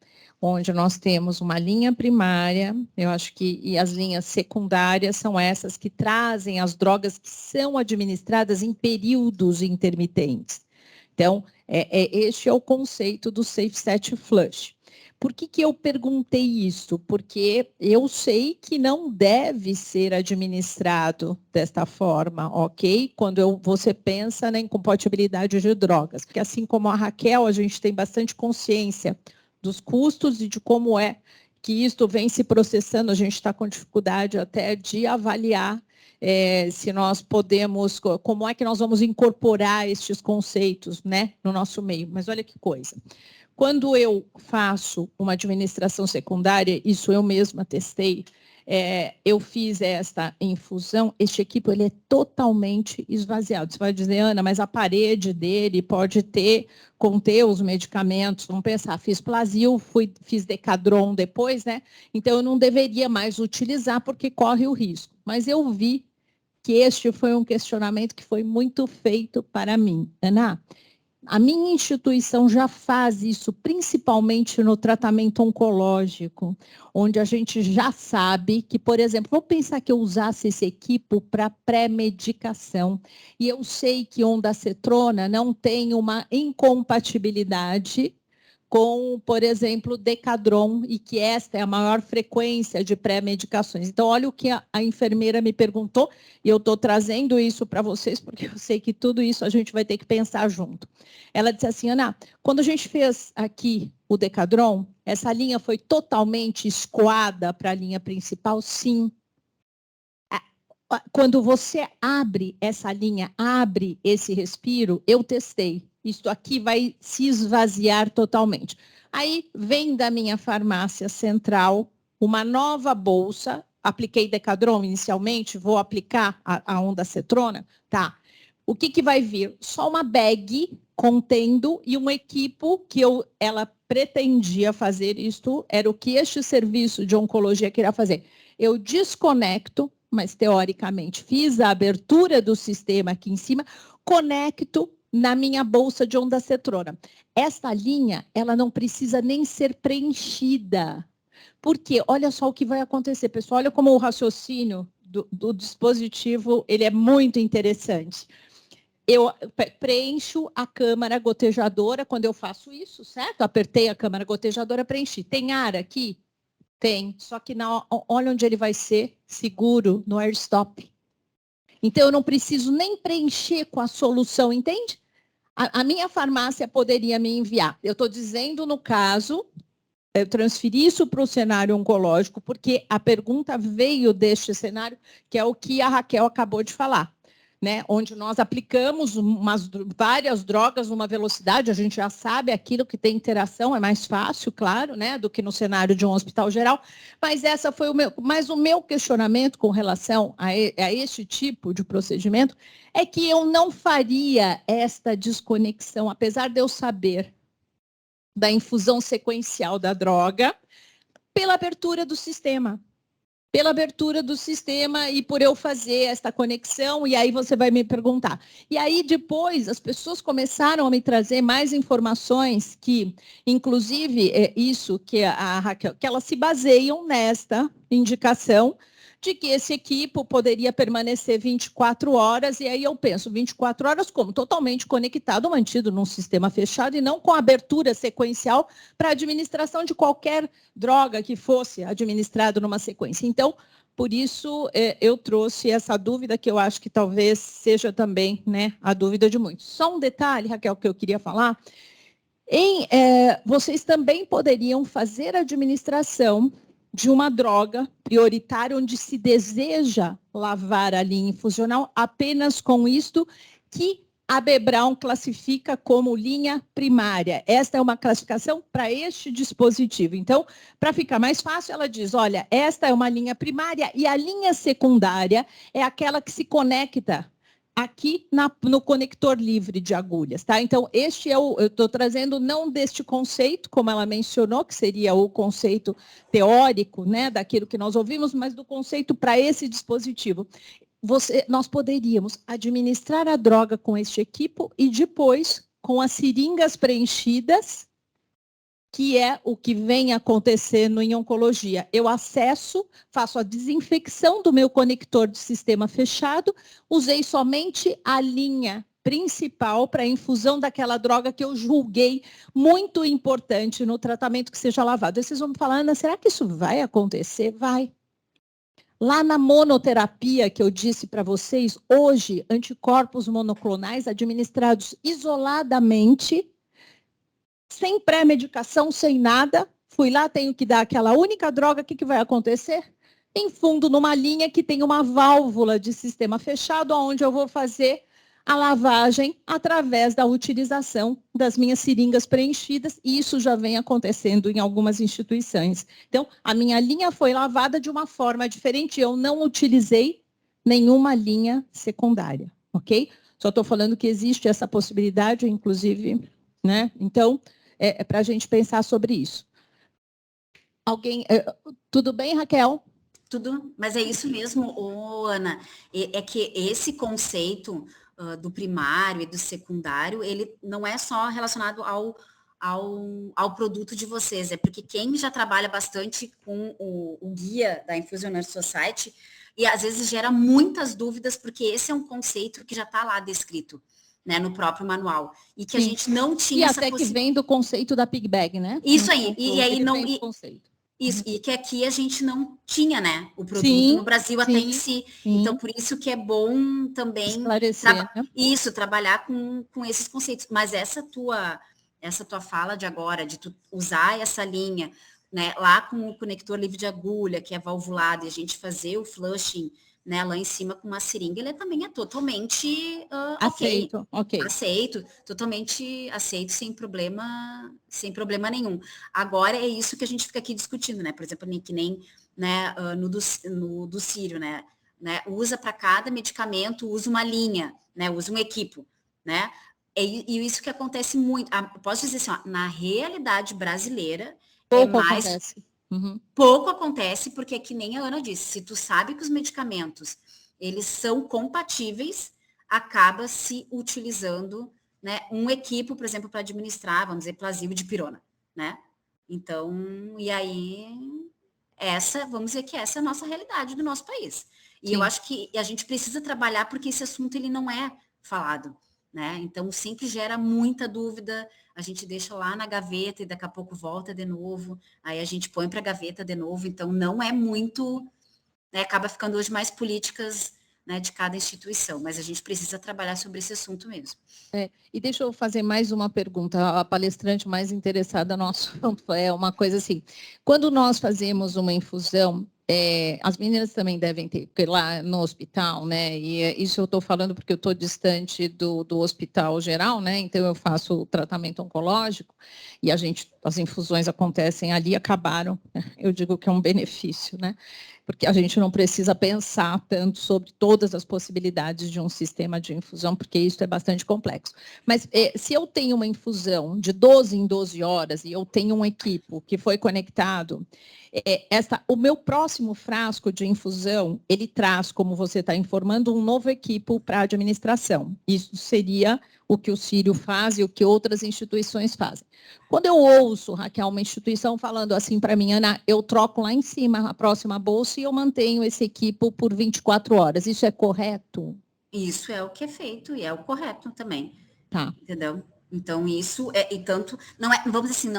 Onde nós temos uma linha primária, eu acho que, e as linhas secundárias são essas que trazem as drogas que são administradas em períodos intermitentes. Então, este é o conceito do Safe Set Flush. Por que eu perguntei isso? Porque eu sei que não deve ser administrado desta forma, ok? Quando você pensa na incompatibilidade de drogas. Porque assim como a Raquel, a gente tem bastante consciência dos custos e de como é que isto vem se processando. A gente está com dificuldade até de avaliar se nós podemos, como é que nós vamos incorporar estes conceitos, né, no nosso meio. Mas olha que coisa. Quando eu faço uma administração secundária, isso eu mesma testei, eu fiz esta infusão, este equipo ele é totalmente esvaziado. Você vai dizer, Ana, mas a parede dele pode conter os medicamentos. Vamos pensar, fiz Plasil, fiz Decadron depois, né? Então eu não deveria mais utilizar porque corre o risco. Mas eu vi que este foi um questionamento que foi muito feito para mim. Ana, a minha instituição já faz isso, principalmente no tratamento oncológico, onde a gente já sabe que, por exemplo, vou pensar que eu usasse esse equipo para pré-medicação, e eu sei que ondansetrona não tem uma incompatibilidade com, por exemplo, Decadron, e que esta é a maior frequência de pré-medicações. Então, olha o que a enfermeira me perguntou, e eu estou trazendo isso para vocês, porque eu sei que tudo isso a gente vai ter que pensar junto. Ela disse assim, Ana, quando a gente fez aqui o Decadron, essa linha foi totalmente escoada para a linha principal? Sim. Quando você abre essa linha, abre esse respiro, eu testei. Isto aqui vai se esvaziar totalmente. Aí vem da minha farmácia central uma nova bolsa. Apliquei Decadron inicialmente, vou aplicar a ondansetrona. Tá. O que vai vir? Só uma bag contendo e um equipo que ela pretendia fazer. Isto era o que este serviço de oncologia queria fazer. Eu desconecto, mas teoricamente fiz a abertura do sistema aqui em cima, conecto na minha bolsa de ondansetrona. Esta linha, ela não precisa nem ser preenchida. Porque, olha só o que vai acontecer, pessoal. Olha como o raciocínio do dispositivo, ele é muito interessante. Eu preencho a câmara gotejadora quando eu faço isso, certo? Apertei a câmara gotejadora, preenchi. Tem ar aqui? Tem. Só que olha onde ele vai ser seguro, no airstop. Então, eu não preciso nem preencher com a solução, entende? A minha farmácia poderia me enviar. Eu estou dizendo, no caso, eu transferi isso para o cenário oncológico, porque a pergunta veio deste cenário, que é o que a Raquel acabou de falar, né? Onde nós aplicamos várias drogas numa velocidade, a gente já sabe aquilo que tem interação, é mais fácil, claro, né? Do que no cenário de um hospital geral, mas essa foi o meu questionamento com relação a este tipo de procedimento, é que eu não faria esta desconexão, apesar de eu saber da infusão sequencial da droga, pela abertura do sistema. Pela abertura do sistema e por eu fazer esta conexão, e aí você vai me perguntar. E aí depois as pessoas começaram a me trazer mais informações que, inclusive, isso que a Raquel, que elas se baseiam nesta indicação de que esse equipo poderia permanecer 24 horas, e aí eu penso, 24 horas como? Totalmente conectado, mantido num sistema fechado e não com abertura sequencial para administração de qualquer droga que fosse administrado numa sequência. Então, por isso, eu trouxe essa dúvida, que eu acho que talvez seja também, né, a dúvida de muitos. Só um detalhe, Raquel, que eu queria falar. Vocês também poderiam fazer a administração de uma droga prioritária onde se deseja lavar a linha infusional apenas com isto que a Bebrown classifica como linha primária. Esta é uma classificação para este dispositivo. Então, para ficar mais fácil, ela diz, olha, esta é uma linha primária e a linha secundária é aquela que se conecta aqui no conector livre de agulhas, tá? Então, eu estou trazendo não deste conceito, como ela mencionou, que seria o conceito teórico, né, daquilo que nós ouvimos, mas do conceito para esse dispositivo. Nós poderíamos administrar a droga com este equipo e depois, com as seringas preenchidas, que é o que vem acontecendo em oncologia. Eu acesso, faço a desinfecção do meu conector de sistema fechado, usei somente a linha principal para a infusão daquela droga que eu julguei muito importante no tratamento que seja lavado. Aí vocês vão me falar, Ana, será que isso vai acontecer? Vai. Lá na monoterapia que eu disse para vocês, hoje, anticorpos monoclonais administrados isoladamente, sem pré-medicação, sem nada, fui lá, tenho que dar aquela única droga, o que vai acontecer? Infundo numa linha que tem uma válvula de sistema fechado, onde eu vou fazer a lavagem através da utilização das minhas seringas preenchidas, e isso já vem acontecendo em algumas instituições. Então, a minha linha foi lavada de uma forma diferente, eu não utilizei nenhuma linha secundária, ok? Só estou falando que existe essa possibilidade, inclusive, né? Então, é para a gente pensar sobre isso. Tudo bem, Raquel? Tudo, mas é isso mesmo, Ana, é que esse conceito do primário e do secundário, ele não é só relacionado ao produto de vocês, é porque quem já trabalha bastante com o guia da Infusion Nurse Society, e às vezes gera muitas dúvidas, porque esse é um conceito que já está lá descrito, né, no próprio manual, e que a gente não tinha essa possibilidade. E até que vem do conceito da Pig Bag, né? Isso aí, e aí não... conceito. Isso, e que aqui a gente não tinha, né, o produto no Brasil até em si. Então, por isso que é bom também esclarecer, isso, trabalhar com esses conceitos. Mas essa tua fala de agora, de tu usar essa linha, né, lá com o conector livre de agulha, que é valvulado, e a gente fazer o flushing, né, lá em cima com uma seringa, ele também é totalmente aceito, ok. Aceito, totalmente aceito, sem problema nenhum. Agora é isso que a gente fica aqui discutindo, né? Por exemplo, que nem, né, no do Sírio, né? Usa para cada medicamento, usa uma linha, né? Usa um equipo, né? E isso que acontece muito. Posso dizer assim, ó, na realidade brasileira, pouco acontece. Pouco acontece, porque que nem a Ana disse, se tu sabe que os medicamentos, eles são compatíveis, acaba se utilizando, né, um equipo, por exemplo, para administrar, vamos dizer, plazibodipirona, né? Então, e aí, vamos dizer que essa é a nossa realidade do nosso país. E eu acho que a gente precisa trabalhar, porque esse assunto, ele não é falado, né? Então, sempre gera muita dúvida, a gente deixa lá na gaveta e daqui a pouco volta de novo, aí a gente põe para a gaveta de novo, então não é muito, né, acaba ficando hoje mais políticas, né, de cada instituição, mas a gente precisa trabalhar sobre esse assunto mesmo. E deixa eu fazer mais uma pergunta, a palestrante mais interessada no assunto, é uma coisa assim, quando nós fazemos uma infusão, as meninas também devem ter, porque lá no hospital, né, e isso eu estou falando porque eu estou distante do hospital geral, né, então eu faço o tratamento oncológico e as infusões acontecem ali, acabaram, eu digo que é um benefício, né, porque a gente não precisa pensar tanto sobre todas as possibilidades de um sistema de infusão, porque isso é bastante complexo. Mas se eu tenho uma infusão de 12 em 12 horas e eu tenho um equipo que foi conectado, o meu próximo frasco de infusão, ele traz, como você está informando, um novo equipo para administração. Isso seria o que o Sírio faz e o que outras instituições fazem. Quando eu ouço, Raquel, uma instituição falando assim para mim, Ana, eu troco lá em cima a próxima bolsa e eu mantenho esse equipo por 24 horas. Isso é correto? Isso é o que é feito e é o correto também. Tá. Entendeu? Então, isso é, e tanto, não é, vamos dizer assim,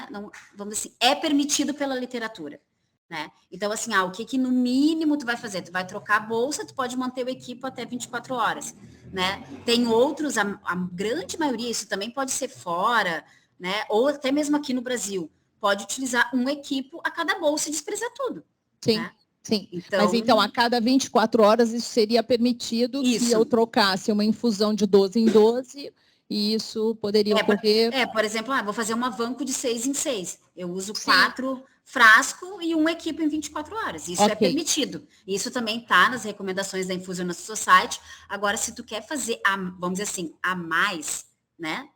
vamos dizer assim, é permitido pela literatura, né? Então, assim, o que no mínimo tu vai fazer? Tu vai trocar a bolsa, tu pode manter o equipo até 24 horas, né? Tem outros, a grande maioria, isso também pode ser fora, né? Ou até mesmo aqui no Brasil, pode utilizar um equipo a cada bolsa e desprezar tudo. Sim. Né? Sim, mas então a cada 24 horas isso seria permitido que eu trocasse uma infusão de 12 em 12 e isso poderia ocorrer... por exemplo, vou fazer uma vanco de 6 em 6. Eu uso 4 frascos e um equipo em 24 horas. Isso é permitido. Isso também está nas recomendações da Infusionist Society. Agora, se tu quer fazer, vamos dizer assim, a mais, né?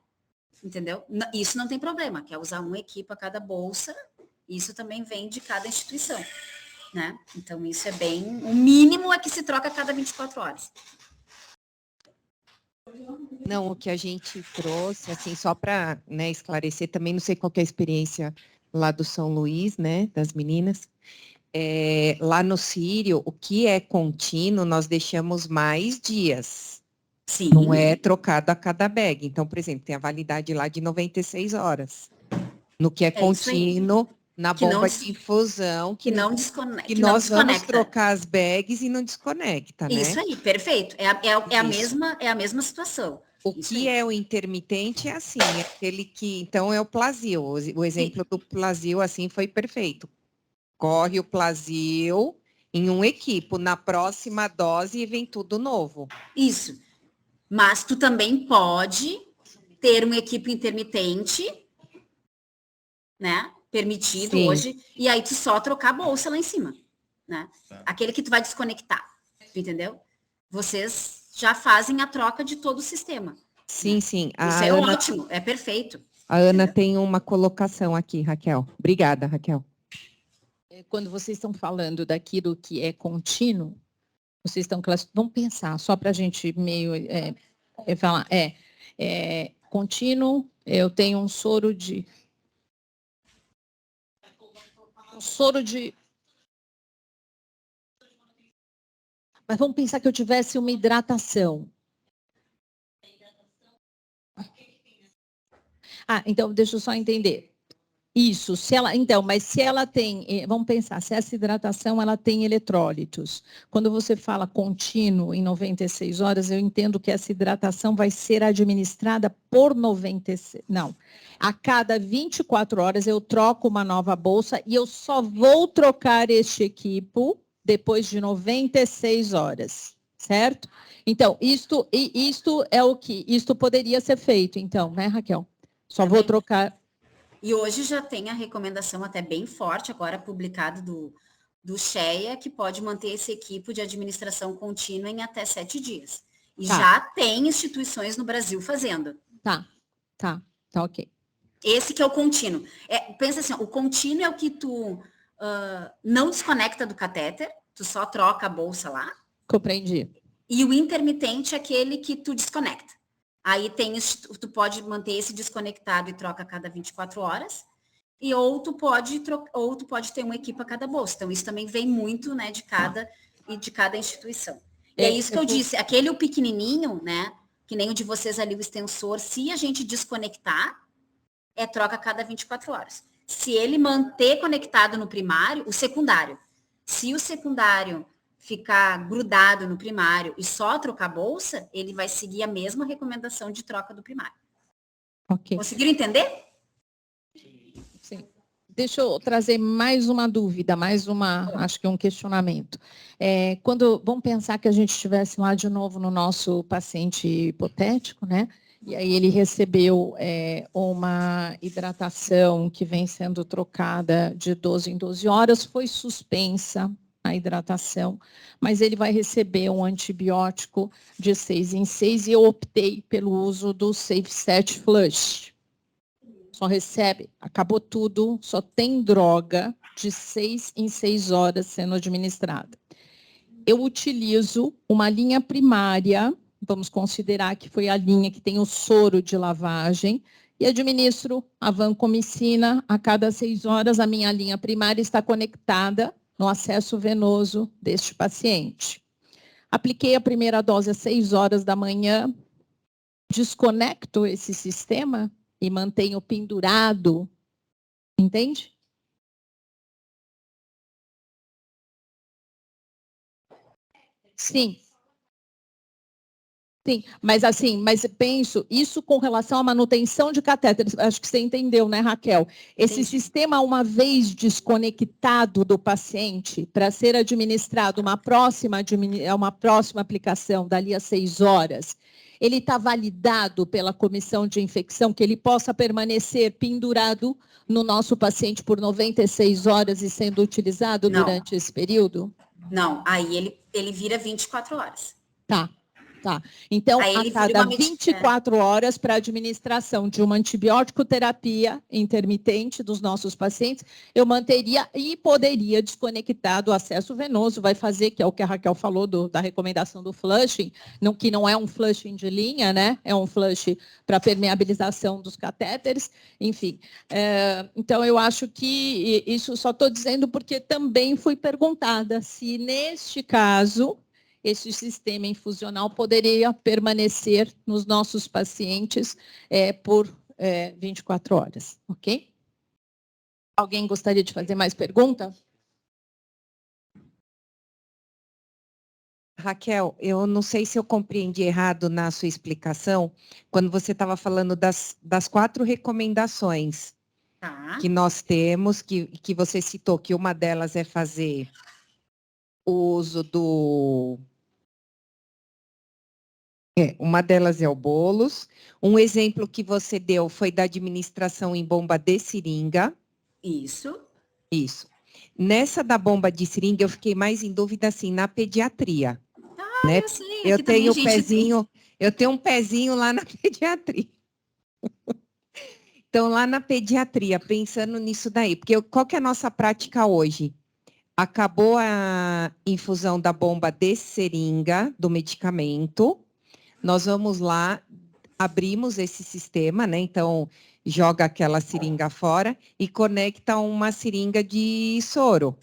Entendeu? Isso não tem problema. Quer usar um equipo a cada bolsa, isso também vem de cada instituição. Né? Então, isso é bem... O mínimo é que se troca a cada 24 horas. Não, o que a gente trouxe, assim, só para, né, esclarecer, também não sei qual que é a experiência lá do São Luís, né, das meninas. Lá no Sírio, o que é contínuo, nós deixamos mais dias. Sim. Não é trocado a cada bag. Então, por exemplo, tem a validade lá de 96 horas. No que é contínuo... Na bomba de infusão, que nós vamos trocar as bags e não desconecta, né? Isso aí, perfeito. É a mesma situação. O que é o intermitente é assim, é aquele que, então, é o Plasil. O exemplo do Plasil, assim, foi perfeito. Corre o Plasil em um equipo, na próxima dose vem tudo novo. Isso. Mas tu também pode ter um equipo intermitente, né? Permitido hoje, e aí tu só trocar a bolsa lá em cima, né? Aquele que tu vai desconectar, entendeu? Vocês já fazem a troca de todo o sistema. Sim, sim. Isso é ótimo, é perfeito. A Ana tem uma colocação aqui, Raquel. Obrigada, Raquel. Quando vocês estão falando daquilo que é contínuo, vocês estão vamos pensar, só para a gente meio falar, contínuo, eu tenho um soro de... Mas vamos pensar que eu tivesse uma hidratação. Então, deixa eu só entender. Isso, mas se ela tem, vamos pensar, se essa hidratação ela tem eletrólitos. Quando você fala contínuo em 96 horas, eu entendo que essa hidratação vai ser administrada por 96, não. A cada 24 horas eu troco uma nova bolsa e eu só vou trocar este equipo depois de 96 horas, certo? Então, isto é o que, isto poderia ser feito, então, né, Raquel? Só vou trocar... E hoje já tem a recomendação até bem forte, agora publicado do CHEA, que pode manter esse equipo de administração contínua em até 7 dias. E já tem instituições no Brasil fazendo. Tá, ok. Esse que é o contínuo. Pensa assim, o contínuo é o que tu não desconecta do catéter, tu só troca a bolsa lá. Compreendi. E o intermitente é aquele que tu desconecta. Aí tu pode manter esse desconectado e troca a cada 24 horas, ou tu pode ter uma equipe a cada bolsa. Então, isso também vem muito, né, de cada instituição. E é isso que eu disse, aquele o pequenininho, né, que nem o de vocês ali, o extensor, se a gente desconectar, troca a cada 24 horas. Se ele manter conectado no primário, o secundário. Se o secundário ficar grudado no primário e só trocar a bolsa, ele vai seguir a mesma recomendação de troca do primário. Ok. Conseguiram entender? Sim. Deixa eu trazer mais uma dúvida, acho que um questionamento. Vamos pensar que a gente estivesse lá de novo no nosso paciente hipotético, né? E aí ele recebeu uma hidratação que vem sendo trocada de 12 em 12 horas, foi suspensa a hidratação, mas ele vai receber um antibiótico de 6 em 6 e eu optei pelo uso do SafeSet Flush. Só recebe, acabou tudo, só tem droga de 6 em 6 horas sendo administrada. Eu utilizo uma linha primária vamos considerar que foi a linha que tem o soro de lavagem, e administro a vancomicina a cada 6 horas. A minha linha primária está conectada no acesso venoso deste paciente. Apliquei a primeira dose às 6 horas da manhã, desconecto esse sistema e mantenho pendurado, entende? Sim. Sim, mas penso, isso com relação à manutenção de catéteres, acho que você entendeu, né, Raquel? Esse sistema, uma vez desconectado do paciente, para ser administrado uma próxima aplicação, dali a 6 horas, ele está validado pela comissão de infecção, que ele possa permanecer pendurado no nosso paciente por 96 horas e sendo utilizado durante esse período? Não, aí ele vira 24 horas. Tá. Então, a cada 24 horas para administração de uma antibiótico terapia intermitente dos nossos pacientes, eu manteria e poderia desconectar do acesso venoso, vai fazer, que é o que a Raquel falou da recomendação do flushing, que não é um flushing de linha, né? É um flush para permeabilização dos catéteres, enfim. Então, eu acho que isso só estou dizendo porque também fui perguntada se, neste caso, esse sistema infusional poderia permanecer nos nossos pacientes por 24 horas, ok? Alguém gostaria de fazer mais pergunta? Raquel, eu não sei se eu compreendi errado na sua explicação, quando você estava falando das 4 recomendações que nós temos, que você citou, que uma delas é fazer o uso do... uma delas é o bolos. Um exemplo que você deu foi da administração em bomba de seringa. Isso. Nessa da bomba de seringa, eu fiquei mais em dúvida, assim, na pediatria. Né? Eu sei. Eu tenho um pezinho lá na pediatria. Então, lá na pediatria, pensando nisso daí, porque qual que é a nossa prática hoje? Acabou a infusão da bomba de seringa, do medicamento, nós vamos lá, abrimos esse sistema, né? Então, joga aquela seringa fora e conecta uma seringa de soro.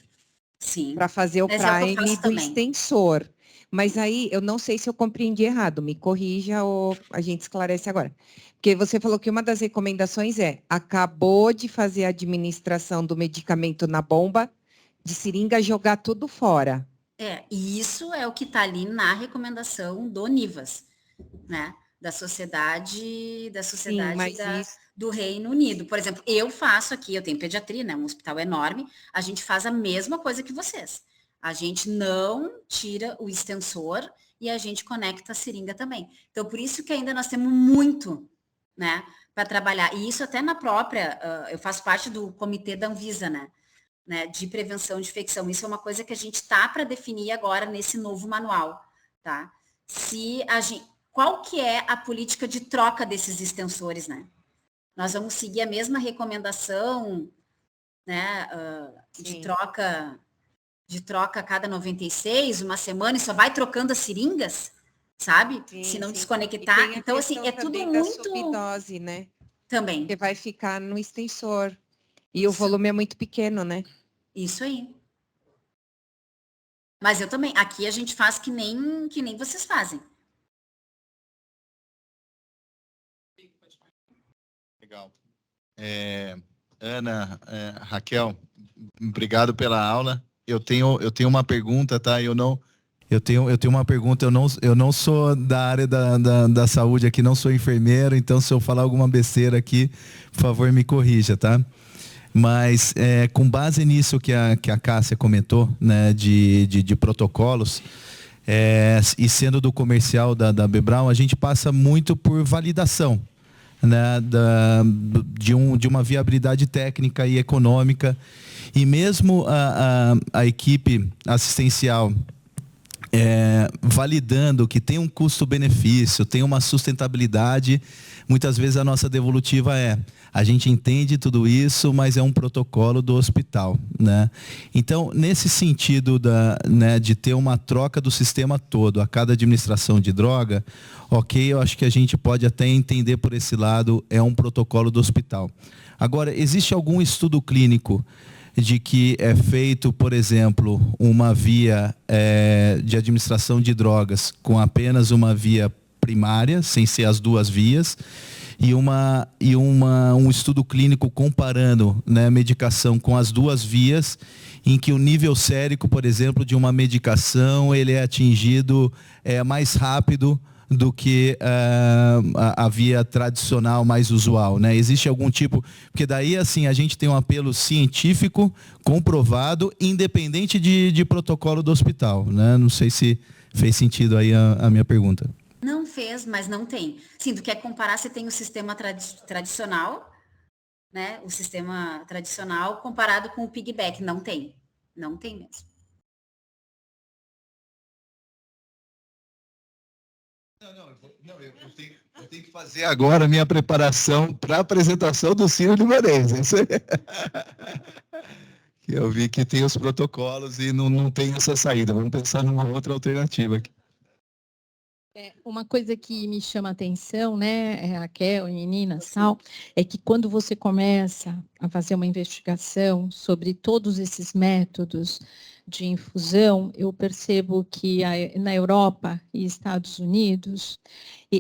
Sim. Para fazer o prime do extensor. Mas aí, eu não sei se eu compreendi errado, me corrija ou a gente esclarece agora. Porque você falou que uma das recomendações acabou de fazer a administração do medicamento na bomba de seringa, jogar tudo fora. E isso é o que está ali na recomendação do NIVAS. Né, da sociedade do Reino Unido. Por exemplo, eu faço aqui, eu tenho pediatria, né, um hospital enorme, a gente faz a mesma coisa que vocês. A gente não tira o extensor e a gente conecta a seringa também. Então, por isso que ainda nós temos muito, né, para trabalhar. E isso até na própria, eu faço parte do comitê da Anvisa, né, de prevenção de infecção. Isso é uma coisa que a gente está para definir agora nesse novo manual, tá? Qual que é a política de troca desses extensores, né? Nós vamos seguir a mesma recomendação, né, de troca a cada 96, uma semana, e só vai trocando as seringas, sabe? Se não desconectar. Então, assim, é tudo muito... subdose, né? Também. Porque vai ficar no extensor. E o volume é muito pequeno, né? Isso aí. Mas eu também. Aqui a gente faz que nem vocês fazem. Legal. Ana, Raquel, obrigado pela aula. Eu tenho uma pergunta, tá? Eu tenho uma pergunta. Eu não sou da área da saúde aqui, não sou enfermeiro, então se eu falar alguma besteira aqui, por favor, me corrija, tá? Mas com base nisso que a Cássia comentou, né, de protocolos, e sendo do comercial da Bebral, a gente passa muito por validação, né, de uma viabilidade técnica e econômica, e mesmo a equipe assistencial validando que tem um custo-benefício, tem uma sustentabilidade, muitas vezes a nossa devolutiva a gente entende tudo isso, mas é um protocolo do hospital, né? Então, nesse sentido de ter uma troca do sistema todo a cada administração de droga, ok, eu acho que a gente pode até entender por esse lado, é um protocolo do hospital. Agora, existe algum estudo clínico de que é feito, por exemplo, uma via de administração de drogas com apenas uma via primária, sem ser as duas vias, e um estudo clínico comparando, né, medicação com as duas vias, em que o nível sérico, por exemplo, de uma medicação, ele é atingido mais rápido do que a via tradicional mais usual, né? Existe algum tipo... Porque daí, assim, a gente tem um apelo científico, comprovado, independente de protocolo do hospital, né? Não sei se fez sentido aí a minha pergunta. Não fez, mas não tem. Sim, tu quer comparar, você tem o sistema tradicional, né? O sistema tradicional comparado com o piggyback. Não tem. Não tem mesmo. Não, eu tenho que fazer agora a minha preparação para a apresentação do Ciro Guimarães. Isso aí. Eu vi que tem os protocolos e não tem essa saída. Vamos pensar numa outra alternativa aqui. Uma coisa que me chama a atenção, né, Raquel e meninas, tal, é que quando você começa a fazer uma investigação sobre todos esses métodos de infusão, eu percebo que na Europa e Estados Unidos,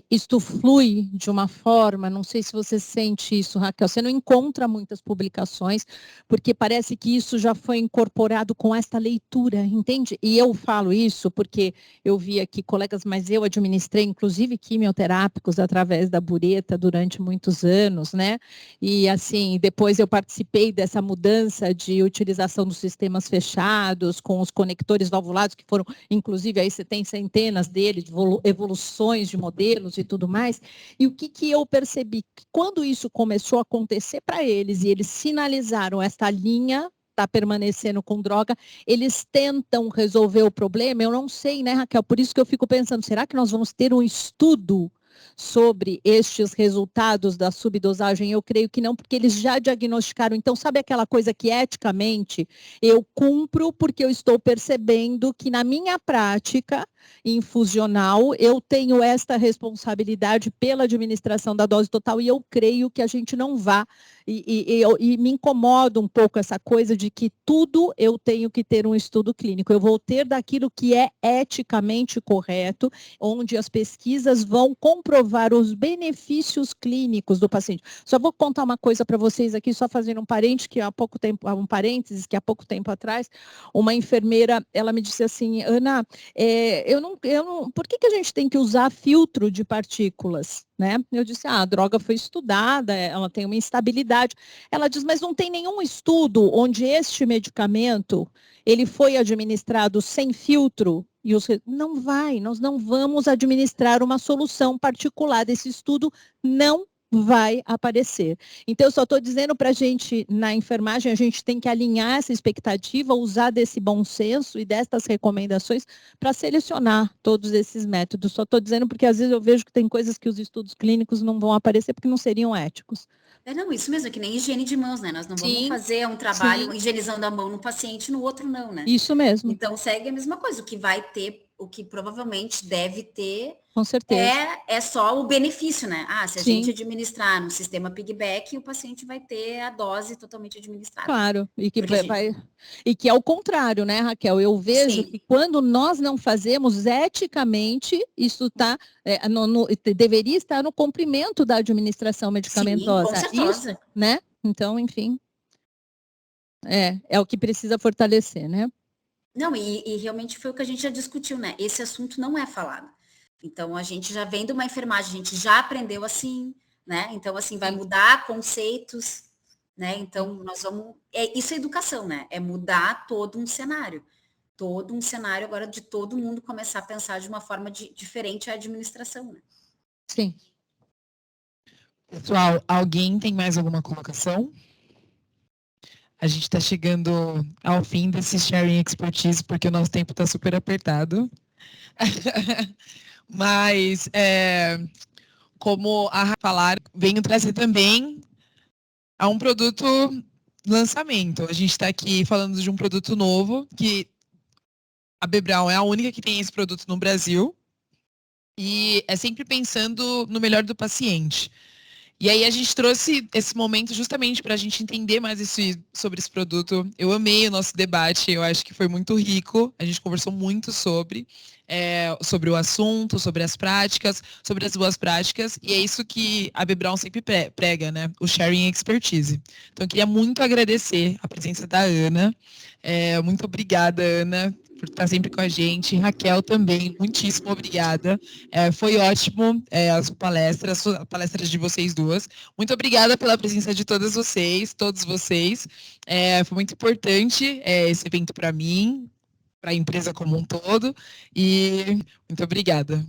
isto flui de uma forma, não sei se você sente isso, Raquel, você não encontra muitas publicações, porque parece que isso já foi incorporado com esta leitura, entende? E eu falo isso porque eu vi aqui colegas, mas eu administrei, inclusive, quimioterápicos através da bureta durante muitos anos, né? E, assim, depois eu participei dessa mudança de utilização dos sistemas fechados, com os conectores valvulados, que foram, inclusive, aí você tem centenas deles, evoluções de modelos e tudo mais. E o que eu percebi? Quando isso começou a acontecer para eles, e eles sinalizaram esta linha está permanecendo com droga, eles tentam resolver o problema, eu não sei, né, Raquel? Por isso que eu fico pensando, será que nós vamos ter um estudo sobre estes resultados da subdosagem? Eu creio que não, porque eles já diagnosticaram. Então, sabe aquela coisa que eticamente eu cumpro porque eu estou percebendo que na minha prática infusional eu tenho esta responsabilidade pela administração da dose total e eu creio que a gente não vá. E me incomoda um pouco essa coisa de que tudo eu tenho que ter um estudo clínico. Eu vou ter daquilo que é eticamente correto, onde as pesquisas vão comprovar os benefícios clínicos do paciente. Só vou contar uma coisa para vocês aqui, só fazendo um parênteses, que há pouco tempo atrás, uma enfermeira, ela me disse assim, Ana, por que a gente tem que usar filtro de partículas? Né? Eu disse, a droga foi estudada, ela tem uma instabilidade. Ela diz, mas não tem nenhum estudo onde este medicamento ele foi administrado sem filtro. E não vai, nós não vamos administrar uma solução particular. Esse estudo não vai aparecer. Então, eu só estou dizendo para a gente, na enfermagem, a gente tem que alinhar essa expectativa, usar desse bom senso e dessas recomendações para selecionar todos esses métodos. Só estou dizendo porque, às vezes, eu vejo que tem coisas que os estudos clínicos não vão aparecer porque não seriam éticos. Não, isso mesmo, é que nem higiene de mãos, né? Nós não vamos fazer um trabalho higienizando a mão no paciente, no outro não, né? Isso mesmo. Então, segue a mesma coisa. O que vai ter, o que provavelmente deve ter, com certeza, é só o benefício, né? Se a gente administrar no sistema piggyback, o paciente vai ter a dose totalmente administrada. Claro, e que é o contrário, né, Raquel? Eu vejo que quando nós não fazemos eticamente, isso deveria estar no cumprimento da administração medicamentosa. Sim, com certeza. Isso, né? Então, enfim, é o que precisa fortalecer, né? Não, e realmente foi o que a gente já discutiu, né? Esse assunto não é falado. Então, a gente já vem de uma enfermagem, a gente já aprendeu assim, né? Então, assim, vai mudar conceitos, né? Então, nós vamos... isso é educação, né? É mudar todo um cenário. Todo um cenário agora de todo mundo começar a pensar de uma forma diferente a administração, né? Sim. Pessoal, alguém tem mais alguma colocação? A gente está chegando ao fim desse Sharing Expertise, porque o nosso tempo está super apertado. Mas, como a Rafa falar, venho trazer também a um produto lançamento. A gente está aqui falando de um produto novo, que a B-Brown é a única que tem esse produto no Brasil. E é sempre pensando no melhor do paciente. E aí a gente trouxe esse momento justamente para a gente entender mais sobre esse produto. Eu amei o nosso debate, eu acho que foi muito rico. A gente conversou muito sobre o assunto, sobre as práticas, sobre as boas práticas. E é isso que a B-Brown sempre prega, né? O sharing expertise. Então eu queria muito agradecer a presença da Ana. Muito obrigada, Ana, por estar sempre com a gente. Raquel também, muitíssimo obrigada. Foi ótimo as palestras de vocês duas. Muito obrigada pela presença de todos vocês. Foi muito importante esse evento para mim, para a empresa como um todo. E muito obrigada.